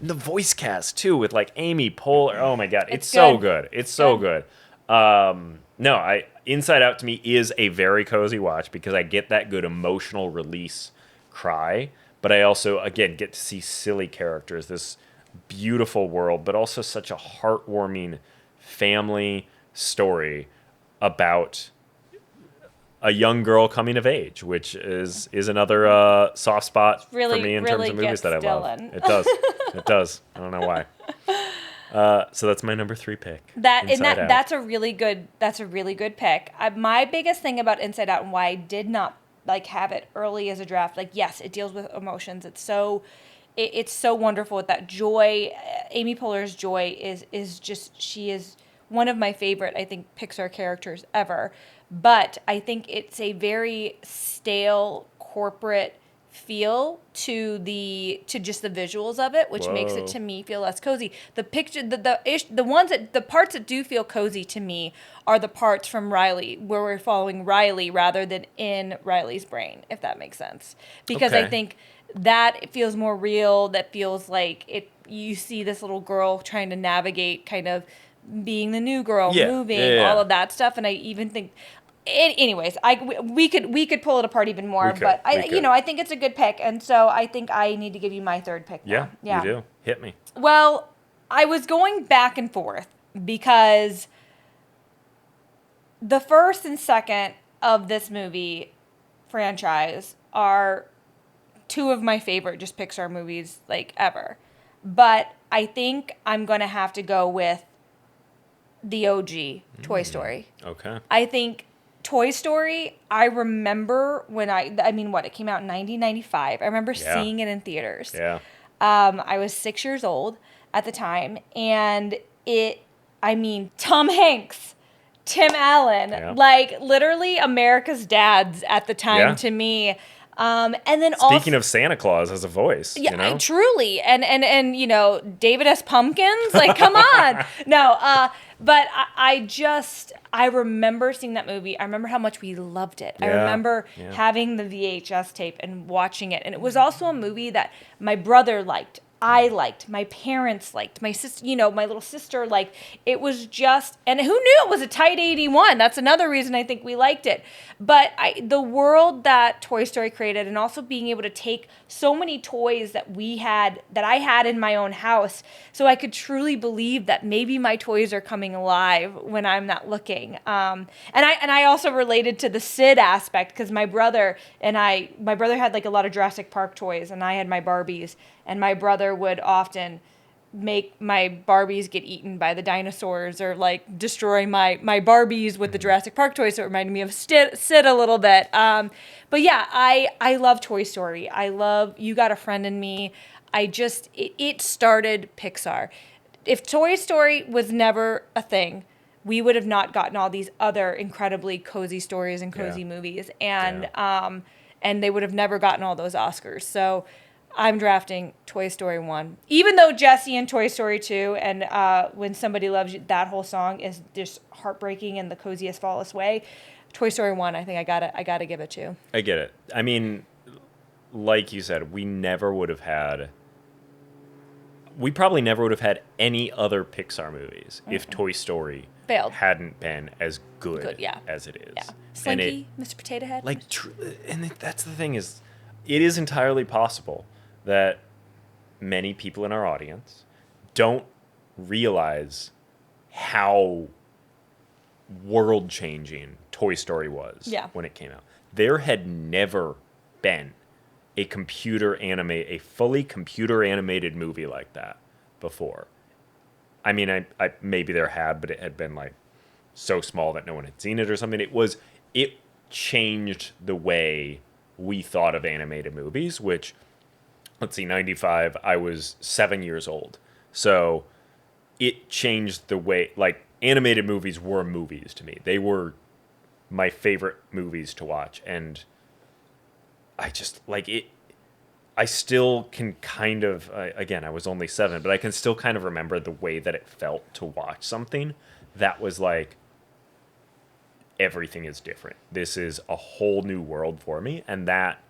The voice cast too with like Amy Poehler. Oh my god, it's so good. It's so good. No, Inside Out to me is a very cozy watch because I get that good emotional release cry, but I also again get to see silly characters, this beautiful world, but also such a heartwarming family story about a young girl coming of age, which is another soft spot for me in terms of movies that I love. Dylan. It does. It does. I don't know why. So that's my number 3 pick. That's a really good pick. My biggest thing about Inside Out and why I did not like have it early as a draft, like yes, it deals with emotions. It's so wonderful with that joy. Amy Poehler's joy is just, she is one of my favorite, I think, Pixar characters ever. But I think it's a very stale corporate feel to just the visuals of it, which makes it to me feel less cozy. The picture, the parts that do feel cozy to me are the parts from Riley, where we're following Riley rather than in Riley's brain, if that makes sense. Because I think that it feels more real. That feels like it. You see this little girl trying to navigate, kind of being the new girl, moving, all of that stuff, and I even think. Anyways, we could pull it apart even more, but I think it's a good pick, and so I think I need to give you my 3rd pick now. Yeah, you do. Hit me. Well, I was going back and forth because the first and second of this movie franchise are 2 of my favorite just Pixar movies like ever, but I think I'm gonna have to go with the OG Toy Story. Okay. I think Toy Story, I remember when it came out in 1995. I remember seeing it in theaters. Yeah. I was 6 years old at the time, and Tom Hanks, Tim Allen, like literally America's dads at the time to me. And then speaking of Santa Claus as a voice, truly, and David S. Pumpkins, like come on, no, but I remember seeing that movie. I remember how much we loved it. I remember having the VHS tape and watching it, and it was also a movie that my brother liked. I liked, my parents liked, my sister, my little sister liked. It was just, and who knew it was a tight 81? That's another reason I think we liked it. But the world that Toy Story created, and also being able to take so many toys that I had in my own house, so I could truly believe that maybe my toys are coming alive when I'm not looking. And I also related to the Sid aspect, because my brother had like a lot of Jurassic Park toys, and I had my Barbies. And my brother would often make my Barbies get eaten by the dinosaurs, or like destroy my Barbies with the Jurassic Park toys. So it reminded me of Sid a little bit. But yeah, I love Toy Story. I love You Got a Friend in Me. It started Pixar. If Toy Story was never a thing, we would have not gotten all these other incredibly cozy stories and cozy movies. And they would have never gotten all those Oscars. So I'm drafting Toy Story 1. Even though Jessie in Toy Story 2 and When Somebody Loves You, that whole song is just heartbreaking in the coziest, flawless way. Toy Story 1, I think I gotta give it to. I get it. I mean, like you said, we probably never would have had any other Pixar movies if Toy Story hadn't been as good as it is. Yeah. Slinky, Mr. Potato Head. And that's the thing is, it is entirely possible that many people in our audience don't realize how world-changing Toy Story was when it came out. There had never been a fully computer animated movie like that before. I mean, I maybe there had, but it had been like so small that no one had seen it or something. It changed the way we thought of animated movies, which, let's see, 95, I was 7 years old. So it changed the way, like, animated movies were movies to me. They were my favorite movies to watch. And I just, like, I still can kind of, again, I was only 7, but I can still kind of remember the way that it felt to watch something that was like, everything is different. This is a whole new world for me. And that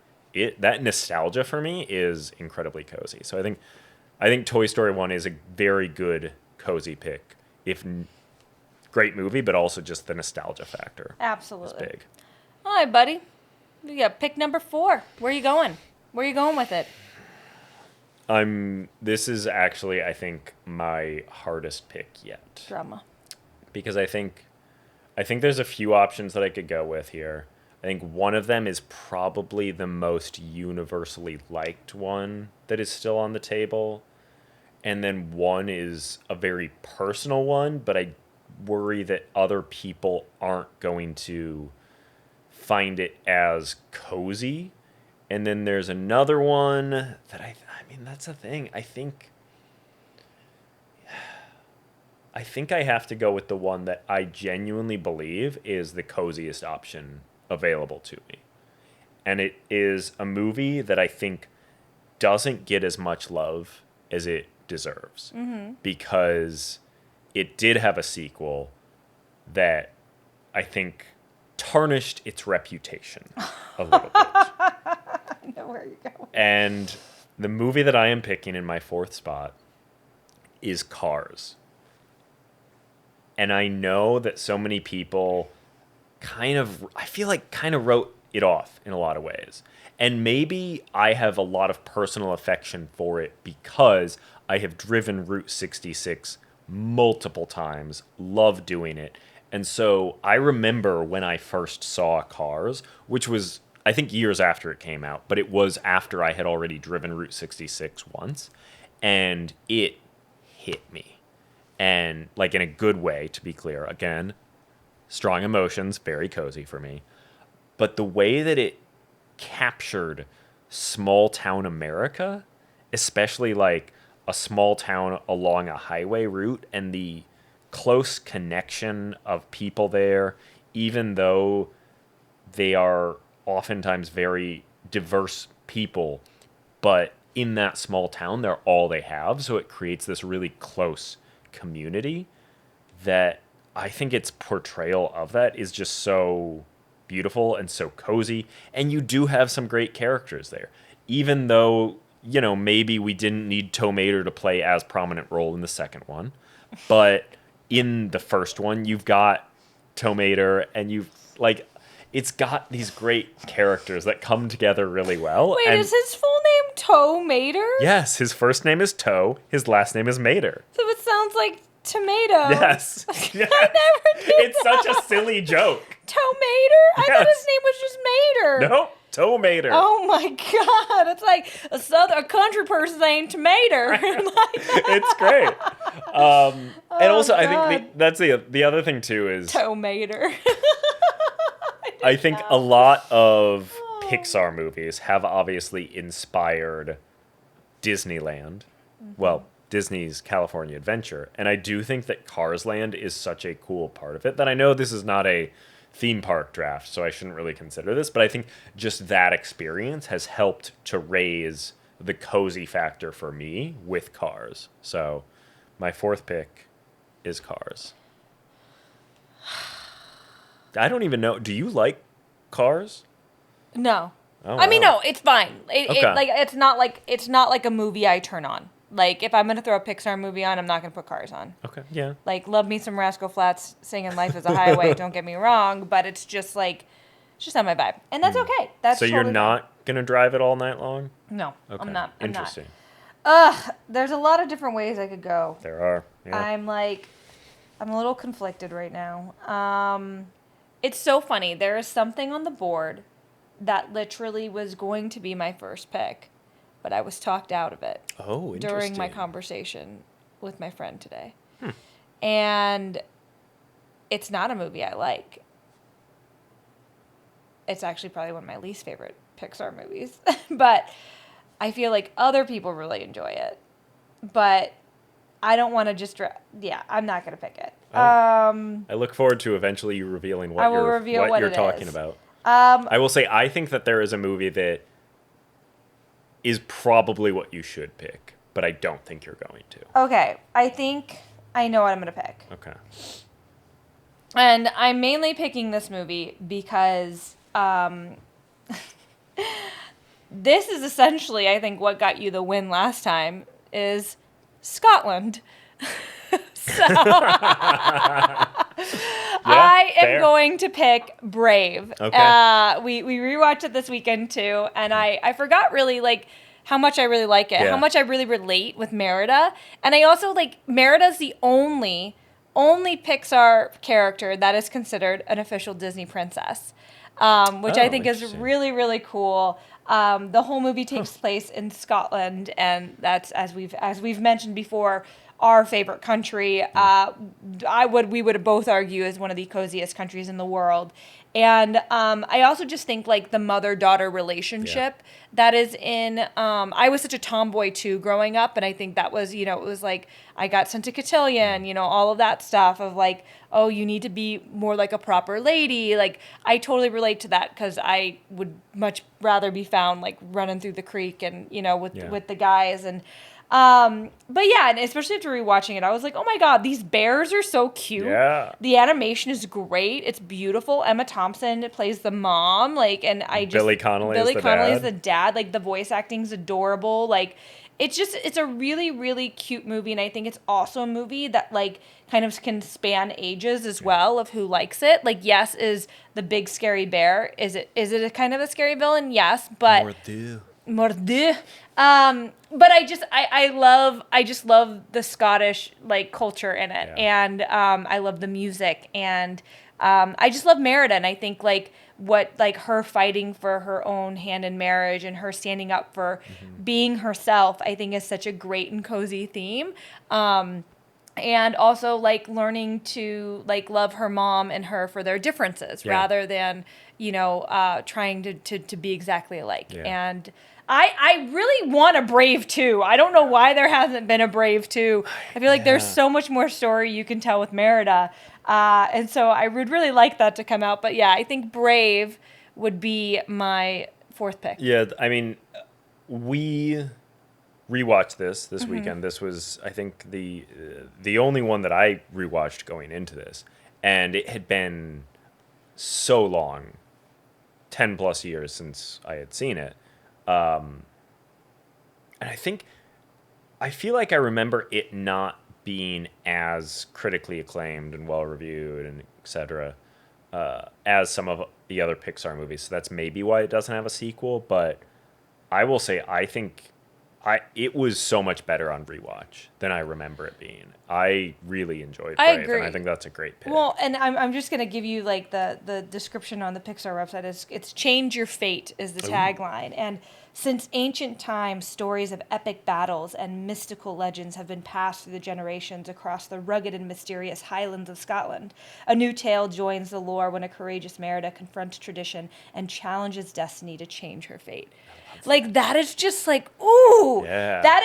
that nostalgia for me is incredibly cozy. So I think Toy Story 1 is a very good cozy pick. Great movie, but also just the nostalgia factor Absolutely. is big. All right, buddy. You got pick number 4. Where are you going? Where are you going with it? This is actually, I think, my hardest pick yet. Drama. Because I think there's a few options that I could go with here. I think one of them is probably the most universally liked one that is still on the table. And then one is a very personal one, but I worry that other people aren't going to find it as cozy. And then there's another one that I mean, that's the thing. I think I have to go with the one that I genuinely believe is the coziest option available to me. And it is a movie that I think doesn't get as much love as it deserves. Mm-hmm. Because it did have a sequel that I think tarnished its reputation a little bit. I know where you're going. And the movie that I am picking in my 4th spot is Cars. And I know that so many people I feel like kind of wrote it off in a lot of ways. And maybe I have a lot of personal affection for it because I have driven Route 66 multiple times, love doing it. And so I remember when I first saw Cars, which was, I think, years after it came out, but it was after I had already driven Route 66 once, and it hit me. And, like, in a good way, to be clear. Again, strong emotions, very cozy for me. But the way that it captured small town America, especially, like, a small town along a highway route, and the close connection of people there, even though they are oftentimes very diverse people, but in that small town, they're all they have. So it creates this really close community that I think its portrayal of that is just so beautiful and so cozy. And you do have some great characters there, even though, you know, maybe we didn't need Tow Mater to play as prominent role in the second one. But in the first one, you've got Tow Mater, and you've, like, it's got these great characters that come together really well. Wait, and is his full name Tow Mater? yes, his first name is Tow, his last name is Mater. So it sounds like tomato. Yes. I never did It's that. such a silly joke. Tow Mater? I thought Yes. his name was just Mater. Nope, Tow Mater. Oh my god, it's like a country person's name Tomater. It's great. And also, I think that's the other thing too is Tow Mater. I think a lot of Pixar movies have obviously inspired Disneyland. Mm-hmm. Well, Disney's California Adventure. And I do think that Cars Land is such a cool part of it that I know this is not a theme park draft, so I shouldn't really consider this, but I think just that experience has helped to raise the cozy factor for me with Cars. So my 4th pick is Cars. I don't even know. Do you like Cars? No. Oh, I mean, wow. no, it's fine. Okay. It's not like a movie I turn on. Like, if I'm gonna throw a Pixar movie on, I'm not gonna put Cars on. Okay, yeah. Like, love me some Rascal Flatts singing "Life Is a Highway." Don't get me wrong, but it's just like, it's just not my vibe, and that's okay. That's So you're totally not gonna drive it all night long? fine. No, Okay. I'm not. Interesting. There's a lot of different ways I could go. There are. Yeah. I'm a little conflicted right now. It's so funny. There is something on the board that literally was going to be my first pick, but I was talked out of it Oh, interesting. during my conversation with my friend today. And it's not a movie I like. It's actually probably one of my least favorite Pixar movies, but I feel like other people really enjoy it. But I don't want to just I'm not going to pick it. Oh. I look forward to eventually you revealing what you're talking about. I will say I think that there is a movie that is probably what you should pick, but I don't think you're going to. Okay, I think I know what I'm going to pick. Okay. And I'm mainly picking this movie because this is essentially, I think, what got you the win last time is Scotland. So I am fair. going to pick Brave. Okay. We rewatched it this weekend too, and I forgot really like how much I really like it, Yeah. how much I really relate with Merida, and I also like Merida's the only Pixar character that is considered an official Disney princess, which I think is interesting. really, really cool. The whole movie takes place in Scotland, and that's as we've mentioned before, our favorite country. We would both argue is one of the coziest countries in the world. And I also just think like the mother-daughter relationship that is in. I was such a tomboy too growing up, and I think that was, it was like I got sent to cotillion, all of that stuff of like, oh, you need to be more like a proper lady. Like I totally relate to that because I would much rather be found like running through the creek and with the guys and. But yeah, and especially after rewatching it, I was like, oh my God, these bears are so cute. Yeah. The animation is great. It's beautiful. Emma Thompson plays the mom. Like, and Billy Connolly is the dad. Like the voice acting's adorable. Like it's a really, really cute movie. And I think it's also a movie that like kind of can span ages as well of who likes it. Like, yes, is the big scary bear. Is it a kind of a scary villain? Yes. But Mordieu. But I just love the Scottish like culture in it, and I love the music, and I just love Merida, and I think like what like her fighting for her own hand in marriage and her standing up for being herself, I think is such a great and cozy theme. And also like learning to like love her mom and her for their differences rather than trying to be exactly alike. And I really want a Brave 2. I don't know why there hasn't been a Brave 2. I feel like there's so much more story you can tell with Merida. And so I would really like that to come out. But yeah, I think Brave would be my fourth pick. Yeah, I mean, we rewatched this weekend. This was, I think, the only one that I rewatched going into this. And it had been so long, 10 plus years since I had seen it. And I feel like I remember it not being as critically acclaimed and well reviewed and etc. As some of the other Pixar movies. So that's maybe why it doesn't have a sequel. But I will say I think it was so much better on rewatch than I remember it being. I really enjoyed Brave, I agree. and I think that's a great pick. Well, and I'm just gonna give you like the description on the Pixar website. It's change your fate is the tagline. And since ancient times, stories of epic battles and mystical legends have been passed through the generations across the rugged and mysterious Highlands of Scotland. A new tale joins the lore when a courageous Merida confronts tradition and challenges destiny to change her fate. Like that is just like ooh, that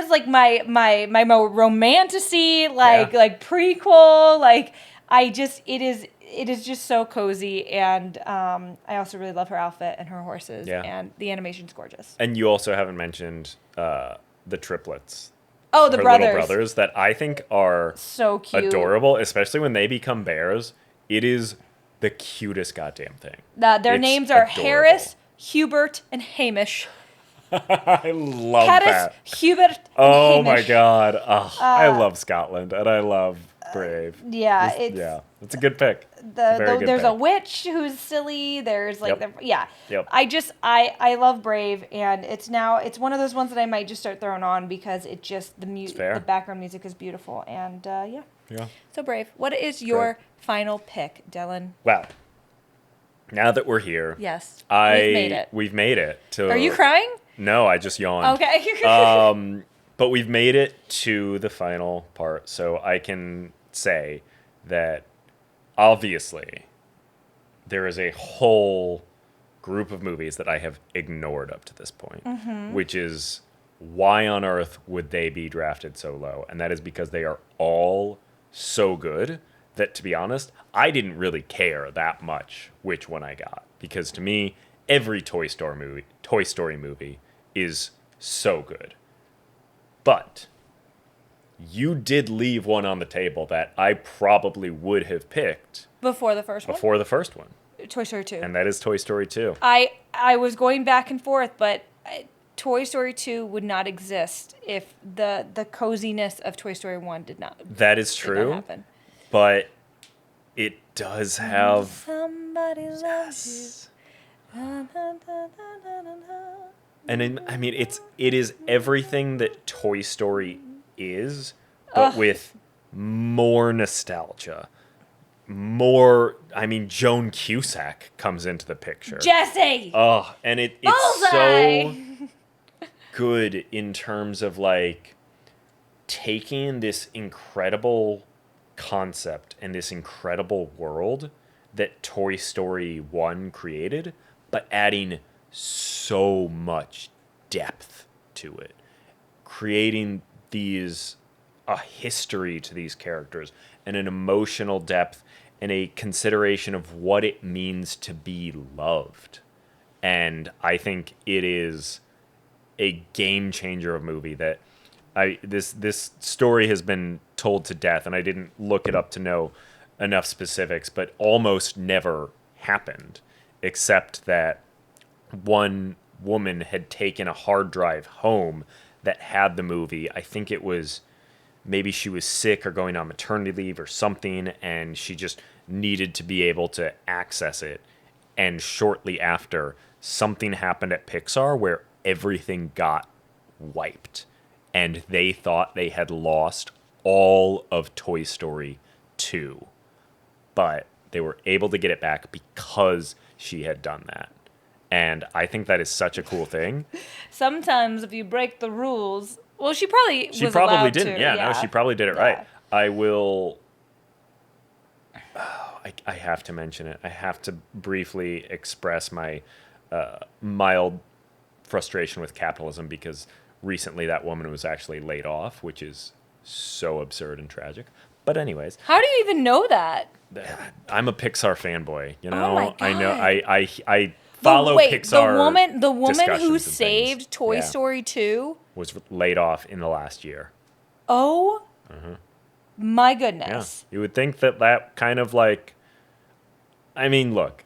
is like my more romantasy like prequel. Like it is just so cozy, and I also really love her outfit and her horses, and the animation's gorgeous. And you also haven't mentioned the triplets. Oh, the brothers. Little brothers that I think are so cute, adorable, especially when they become bears. It is the cutest goddamn thing. Their names are adorable. Harris, Hubert, and Hamish. I love Harris, that. Hubert, and oh Hamish. My God. I love Scotland, and I love Brave. It's a good pick. There's a witch who's silly. There's like I love Brave, and it's one of those ones that I might just start throwing on because it just the background music is beautiful, and So Brave. What is your final pick, Dylan? Well, now that we're here, yes, we've made it. We've made it to. Are you crying? No, I just yawned. Okay. But we've made it to the final part, so I can say that obviously there is a whole group of movies that I have ignored up to this point, which is why on earth would they be drafted so low? And that is because they are all so good that, to be honest, I didn't really care that much which one I got, because to me, every Toy Story movie is so good. But you did leave one on the table that I probably would have picked before the first one. Before the first one. Toy Story 2. And that is Toy Story 2. I was going back and forth, but Toy Story 2 would not exist if the coziness of Toy Story 1 did not. That is did true. not happen. But it does have. Somebody loves you. And I mean, it is everything that Toy Story is, but with more nostalgia. More, I mean, Joan Cusack comes into the picture. Jesse! Oh, and it's Bullseye! so good in terms of like taking this incredible concept and this incredible world that Toy Story 1 created, but adding so much depth to it. Creating a history to these characters and an emotional depth and a consideration of what it means to be loved. And I think it is a game changer of a movie that this story has been told to death, and I didn't look it up to know enough specifics, but almost never happened, except that one woman had taken a hard drive home that had the movie. I think it was maybe she was sick or going on maternity leave or something, and she just needed to be able to access it. And shortly after, something happened at Pixar where everything got wiped, and they thought they had lost all of Toy Story 2. But they were able to get it back because she had done that. And I think that is such a cool thing. Sometimes if you break the rules, well, she probably didn't. to. Yeah, no, she probably did it right. I will. I have to mention it. I have to briefly express my mild frustration with capitalism, because recently that woman was actually laid off, which is so absurd and tragic. But anyways, how do you even know that? I'm a Pixar fanboy. You know, Oh my God. I know. I follow Pixar. The woman who discussions and saved things. Toy Yeah. Story 2 was laid off in the last year. Oh my Yeah, goodness. you would think that kind of like. I mean, look.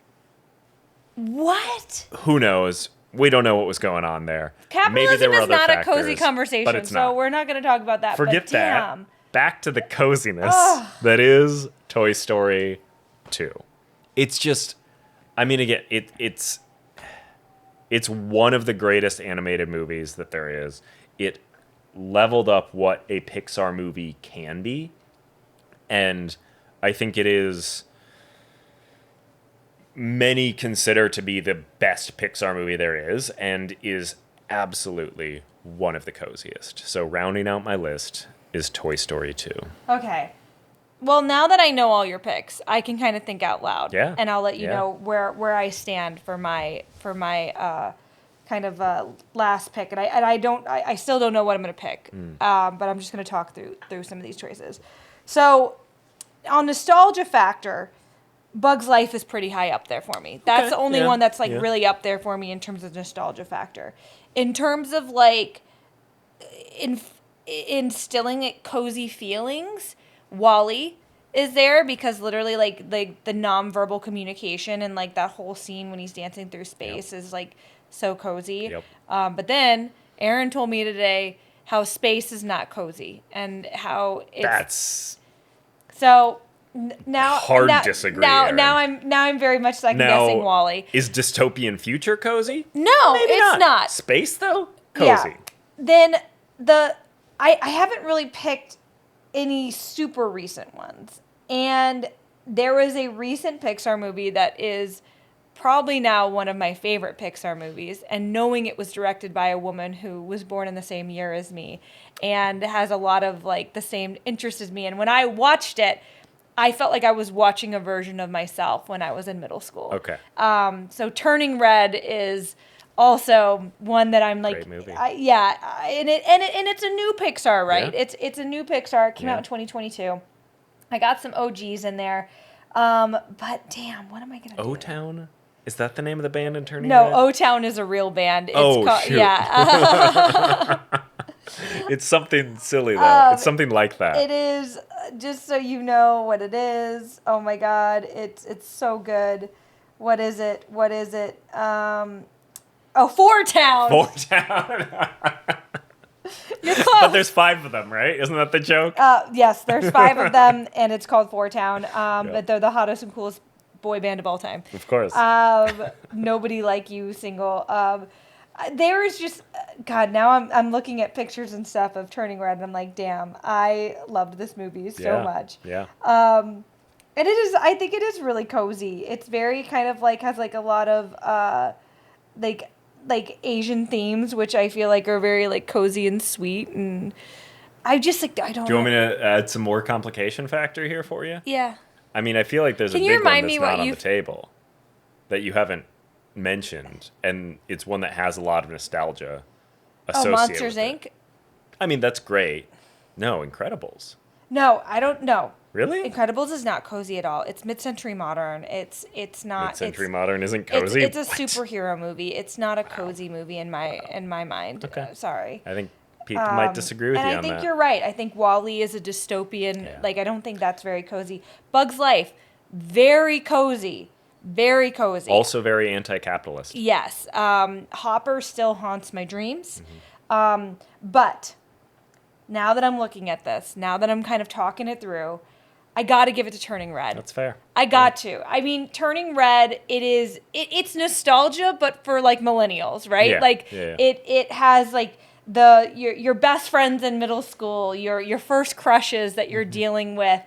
What? Who knows? We don't know what was going on there. Maybe there Capitalism were is other not factors, a cozy conversation, but it's so not. we're not going to talk about that. Forget but that. damn. Back to the coziness that is Toy Story 2. It's just, I mean, again, it's one of the greatest animated movies that there is. It leveled up what a Pixar movie can be, and I think it is, many consider to be the best Pixar movie there is, and is absolutely one of the coziest. So rounding out my list is Toy Story 2. Okay. Well, now that I know all your picks, I can kind of think out loud. Yeah. And I'll let you Yeah. know where I stand for my kind of last pick. And I still don't know what I'm going to pick. But I'm just going to talk through some of these choices. So, on nostalgia factor, Bug's Life is pretty high up there for me. That's the only one that's really up there for me in terms of nostalgia factor. In terms of like instilling it cozy feelings, Wall-E is there, because literally like the nonverbal communication and like that whole scene when he's dancing through space is like so cozy. Yep. But then Aaron told me today how space is not cozy and how it's That's so now hard now, disagree. Now Aaron. I'm very much second guessing Wall-E. Is dystopian future cozy? No, Maybe it's not. Space though? Cozy. Yeah. Then I haven't really picked any super recent ones. And there was a recent Pixar movie that is probably now one of my favorite Pixar movies, and knowing it was directed by a woman who was born in the same year as me and has a lot of like the same interest as me. And when I watched it, I felt like I was watching a version of myself when I was in middle school. Okay. So Turning Red is also one that I'm like, Great movie. and it's a new Pixar, right? Yeah. It's a new Pixar. It came out in 2022. I got some OGs in there, but damn, what am I gonna do? O-Town? Is that the name of the band in Turning No, Red? O-Town is a real band. It's shoot. Yeah. It's something silly though. It's something like that. It is, just so you know what it is. Oh my God, it's so good. What is it? Four Town. Four Town. You're close. But there's 5 of them, right? Isn't that the joke? Yes, there's 5 of them, and it's called Four Town. But they're the hottest and coolest boy band of all time. Of course. Nobody Like You single. There is just God. Now I'm looking at pictures and stuff of Turning Red, and I'm like, damn, I loved this movie so much. Yeah. And it is. I think it is really cozy. It's very kind of like has like a lot of like Asian themes, which I feel like are very like cozy and sweet. And I just like I don't. Do you want me to add some more complication factor here for you? Yeah. I mean, I feel like there's Can a you big one remind that's me what not on you've- the table that you haven't mentioned, and it's one that has a lot of nostalgia associated Monsters with it. Inc. I mean, that's great. No, Incredibles. No, I don't know. Really? Incredibles is not cozy at all. It's mid-century modern. It's not. Mid-century modern isn't cozy. It's a What? superhero movie. It's not a cozy movie in my mind. Okay. Sorry. I think people might disagree with and you I on think that. you're right. I think Wall-E is a dystopian. Yeah. Like I don't think that's very cozy. Bugs Life, very cozy. Very cozy. Also very anti-capitalist. Yes. Hopper still haunts my dreams. Mm-hmm. But now that I'm looking at this, now that I'm kind of talking it through, I got to give it to Turning Red. That's fair. I got to. I mean, Turning Red, it's nostalgia, but for like millennials, right? Yeah, Like yeah. it has like your best friends in middle school, your first crushes that you're dealing with.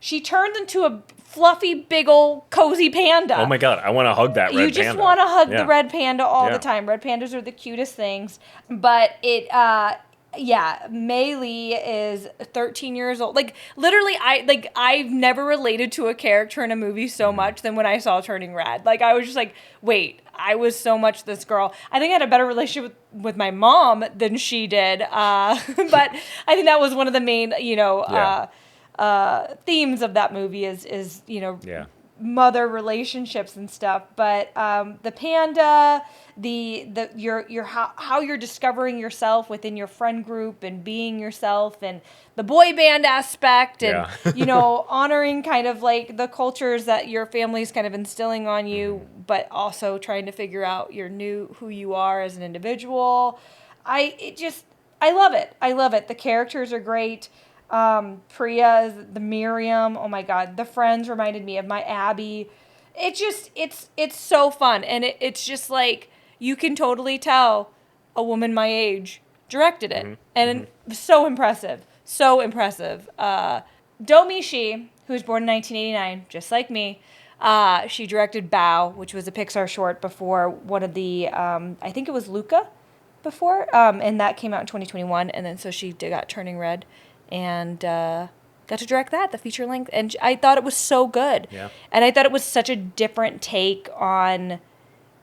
She turns into a fluffy, big old cozy panda. Oh my god, I want to hug that red panda. You just want to hug Yeah. the red panda all Yeah. the time. Red pandas are the cutest things. But Mei Lee is 13 years old. Like literally, I've never related to a character in a movie so Mm-hmm. much than when I saw Turning Red. Like I was just like, wait, I was so much this girl. I think I had a better relationship with my mom than she did. But I think that was one of the main, themes of that movie is Yeah. mother relationships and stuff. But the panda, how you're discovering yourself within your friend group and being yourself, and the boy band aspect, and honoring kind of like the cultures that your family's kind of instilling on you, but also trying to figure out who you are as an individual. I love it. I love it. The characters are great. Priya is the Miriam. Oh my God. The Friends reminded me of my Abby. It's so fun. And it's just like, you can totally tell a woman my age directed it. Mm-hmm. And so impressive. So impressive. Do Mi-shi, who was born in 1989, just like me, she directed Bao, which was a Pixar short before one of the, I think it was Luca before. And that came out in 2021. And then so she got Turning Red. And got to direct that, the feature length. And I thought it was so good. Yeah. And I thought it was such a different take on...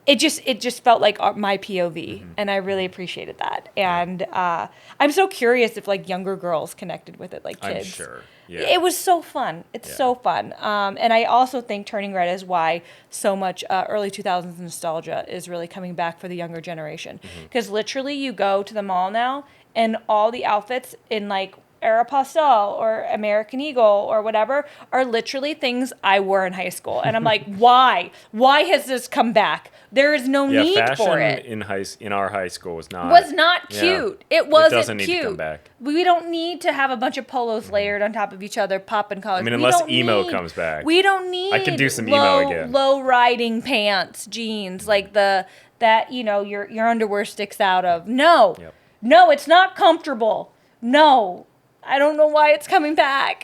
It just felt like my POV. And I really appreciated that. And I'm so curious if, like, younger girls connected with it, like kids. I'm sure. Yeah. It was so fun. It's so fun. And I also think Turning Red is why so much early 2000s nostalgia is really coming back for the younger generation. Because literally you go to the mall now, and all the outfits in, like, Aeropostale or American Eagle or whatever are literally things I wore in high school. And I'm like, why? Why has this come back? There is no need for it. In our high school was not Cute. Yeah. It wasn't doesn't need cute. to come back. We don't need to have a bunch of polos layered on top of each other, popping collars. I mean, We unless don't emo need- comes back. We don't need. I can do some emo again. Low riding pants, jeans, like that your underwear sticks out of. No, Yep. no, it's not comfortable. No. I don't know why it's coming back.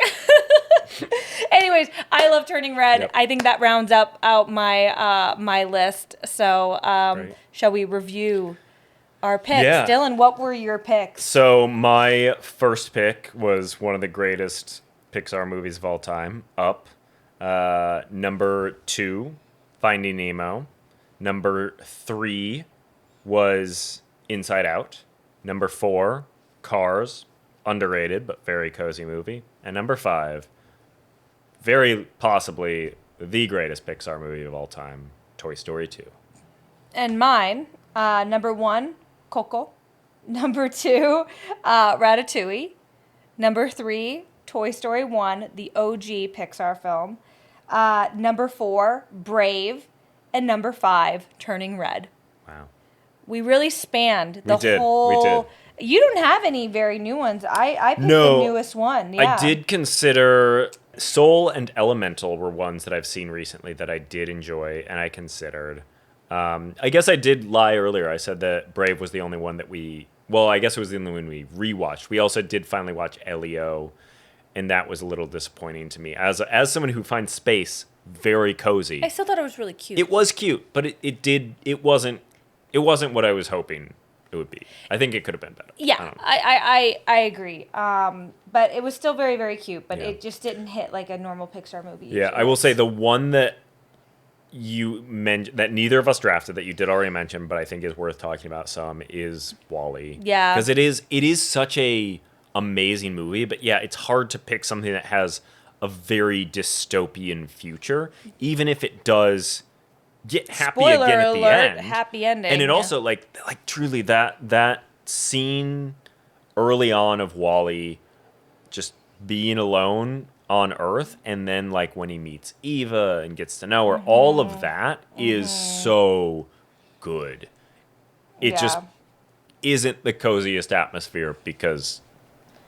Anyways, I love Turning Red. Yep. I think that rounds out my list. So, Great. shall we review our picks? Yeah. Dylan, what were your picks? So my first pick was one of the greatest Pixar movies of all time, Up. Number 2, Finding Nemo. Number 3 was Inside Out. Number 4, Cars. Underrated, but very cozy movie. And number 5, very possibly the greatest Pixar movie of all time, Toy Story 2. And mine, number 1, Coco. Number 2, Ratatouille. Number 3, Toy Story 1, the OG Pixar film. Number 4, Brave. And number 5, Turning Red. Wow. We really spanned the We did. whole... You don't have any very new ones. I picked the newest one. Yeah. I did consider Soul and Elemental were ones that I've seen recently that I did enjoy and I considered. I guess I did lie earlier. I said that Brave was the only one that I guess it was the only one we rewatched. We also did finally watch Elio, and that was a little disappointing to me. As someone who finds space very cozy. I still thought it was really cute. It was cute, but it wasn't what I was hoping it would be. I think it could have been better. Yeah, I agree. But it was still very, very cute, but Yeah. it just didn't hit like a normal Pixar movie. Yeah, I will say the one that you mentioned that neither of us drafted that you did already mention, but I think is worth talking about some is WALL-E. Yeah. Because it is such a amazing movie, but yeah, it's hard to pick something that has a very dystopian future, even if it does get happy Spoiler again at alert, the end. happy ending. And it yeah. also like truly that scene early on of WALL-E just being alone on Earth, and then like when he meets Eva and gets to know her, all of that is so good. It just isn't the coziest atmosphere because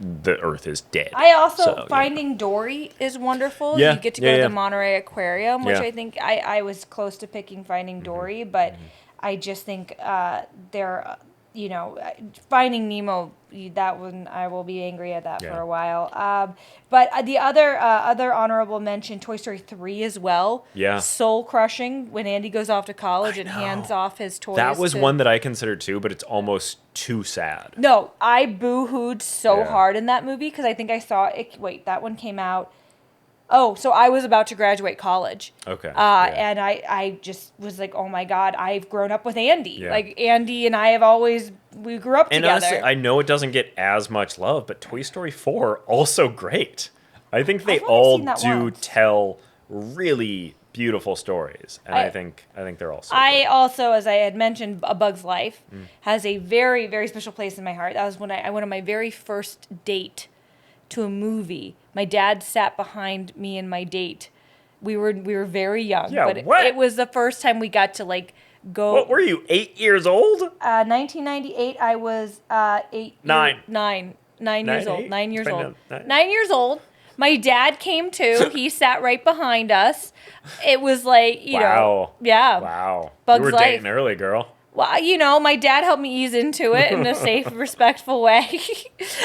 the Earth is dead. I also So, Finding Dory is wonderful. Yeah, You get to go yeah, to yeah. the Monterey Aquarium, which Yeah. I think I was close to picking Finding Dory, but I just think Finding Nemo, that one I will be angry at that Yeah. for a while. But the other honorable mention, Toy Story 3 as well. Yeah. Soul crushing when Andy goes off to college and hands off his toys. That was to- one that I considered too, but it's almost too sad. No, I boo-hooed so Yeah. hard in that movie because I think I saw it. Wait, that one came out. Oh, so I was about to graduate college. Okay. Yeah. And I just was like, oh my God, I've grown up with Andy. Yeah. Like, Andy and I we grew up And together. honestly, I know it doesn't get as much love, but Toy Story 4 also great. I think they I've only all seen that do once. tell really beautiful stories, and I think they're all so I good. also, as I had mentioned, A Bug's Life has a very, very special place in my heart. That was when I went on my very first date to a movie. My dad sat behind me and my date. We were very young, Yeah, but what? it was the first time we got to like go. What were you, 8 years old? 1998. I was 9. 9 years old. 8? 9 years Depending old. on- 9 years old. My dad came too. He sat right behind us. It was like, you know, Wow. yeah. Wow. Bugs you were Life. dating early, girl. Well, my dad helped me ease into it in a safe, respectful way.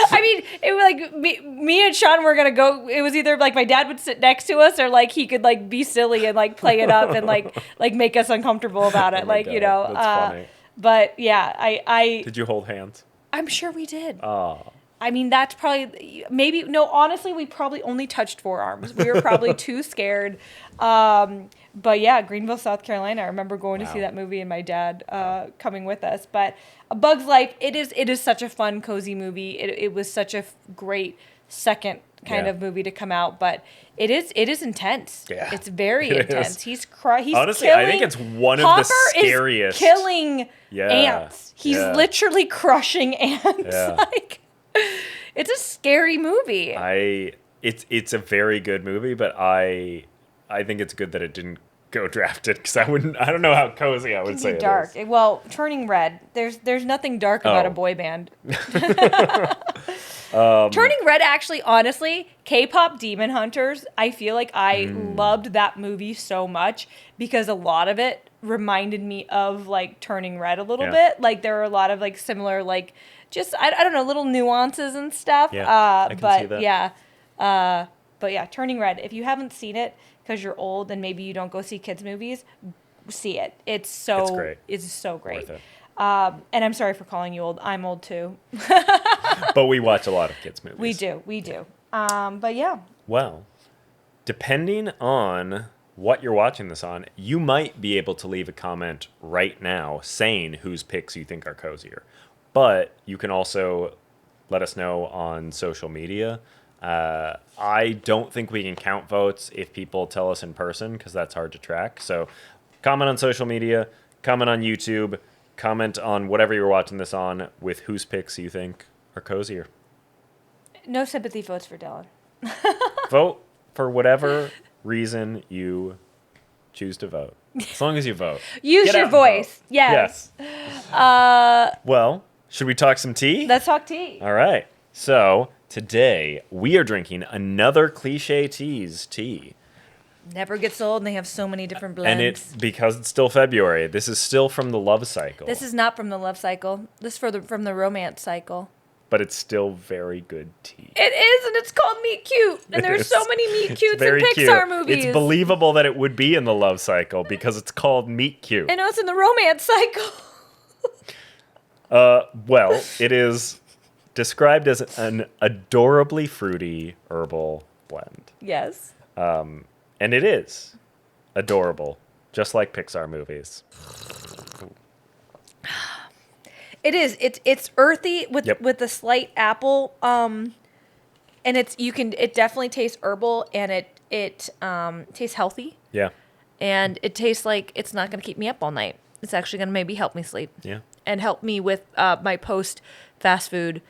I mean, it was like me and Sean were gonna go. It was either like my dad would sit next to us, or like he could like be silly and like play it up and like make us uncomfortable about it. Oh my God, that's funny. But yeah, I Did you hold hands? I'm sure we did. Oh. I mean, that's probably honestly, we probably only touched forearms. We were probably too scared. But yeah, Greenville, South Carolina. I remember going to see that movie and my dad coming with us. But A Bug's Life, it is such a fun, cozy movie. It was such a great second kind of movie to come out, but it is intense. Yeah, It's very it intense. is. He's Honestly, killing, I think it's one of Hopper the scariest. is killing Yeah, ants. He's yeah. literally crushing ants. Yeah. Like, it's a scary movie. It's a very good movie, but I think it's good that it didn't go drafted because I don't know how cozy I would say Too it dark. is. Well, Turning Red. There's nothing dark about Oh. a boy band. Turning Red, actually, honestly, K-pop Demon Hunters. I feel like I loved that movie so much because a lot of it reminded me of like Turning Red a little Yeah. bit. Like there were a lot of like similar like just I don't know, little nuances and stuff. Yeah, I can but see that. yeah. But yeah, Turning Red. If you haven't seen it because you're old and maybe you don't go see kids movies, see it. It's great. It's so great. Worth it. And I'm sorry for calling you old. I'm old too. But we watch a lot of kids movies. We do. But yeah. Well, depending on what you're watching this on, you might be able to leave a comment right now saying whose picks you think are cozier. But you can also let us know on social media. I don't think we can count votes if people tell us in person because that's hard to track. So comment on social media, comment on YouTube, comment on whatever you're watching this on with whose picks you think are cozier. No sympathy votes for Dylan. Vote for whatever reason you choose to vote. As long as you vote. Use Get your out and vote. voice. Yes. Well, should we talk some tea? Let's talk tea. All right. So today we are drinking another Cliche Teas tea. Never gets old, and they have so many different blends. And it's because it's still February. This is still from the love cycle. This is not from the love cycle. This is from the romance cycle. But it's still very good tea. It is, and it's called Meet Cute. And there's so many Meet Cutes in Pixar movies. It's believable that it would be in the love cycle because it's called Meet Cute. I know it's in the romance cycle. Well, it is described as an adorably fruity herbal blend. Yes. And it is adorable, just like Pixar movies. It is. It's earthy with a slight apple. And it definitely tastes herbal, and it tastes healthy. Yeah. And it tastes like it's not going to keep me up all night. It's actually going to maybe help me sleep. Yeah. And help me with my post fast food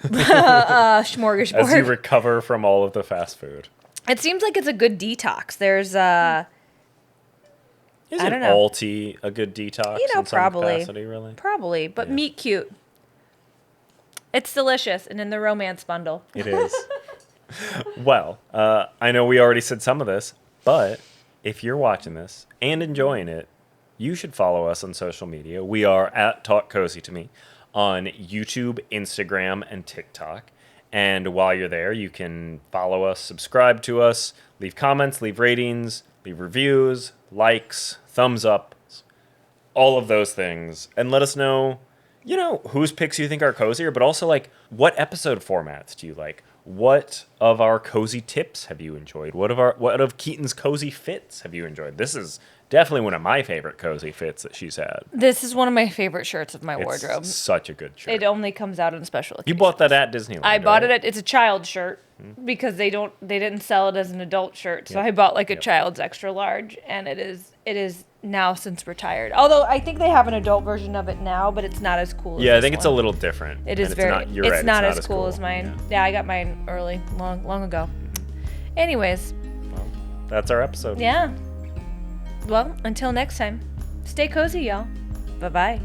smorgasbord. As you recover from all of the fast food. It seems like it's a good detox. There's Isn't all tea a good detox in some probably. capacity, really? Probably, but Yeah. Meet Cute. It's delicious and in the romance bundle. It is. Well, I know we already said some of this, but if you're watching this and enjoying it, you should follow us on social media. We are at Talk Cozy to Me on YouTube, Instagram, and TikTok. And while you're there, you can follow us, subscribe to us, leave comments, leave ratings, leave reviews, likes, thumbs up, all of those things. And let us know, whose picks you think are cozier, but also, what episode formats do you like? What of our cozy tips have you enjoyed? What of Keatin's cozy fits have you enjoyed? This is definitely one of my favorite cozy fits that she's had. This is one of my favorite shirts of my wardrobe. It's such a good shirt. It only comes out on special occasions. You bought that at Disneyland. I bought right? it it's a child shirt because they didn't sell it as an adult shirt. So I bought a child's extra large, and it is now since retired. Although I think they have an adult version of it now, but it's not as cool as Yeah, I this think it's a one. little different. It is and very. It's not as cool as mine. Yeah, I got mine early, long ago. Anyways, Well, that's our episode. yeah. Well, until next time, stay cozy, y'all. Bye-bye.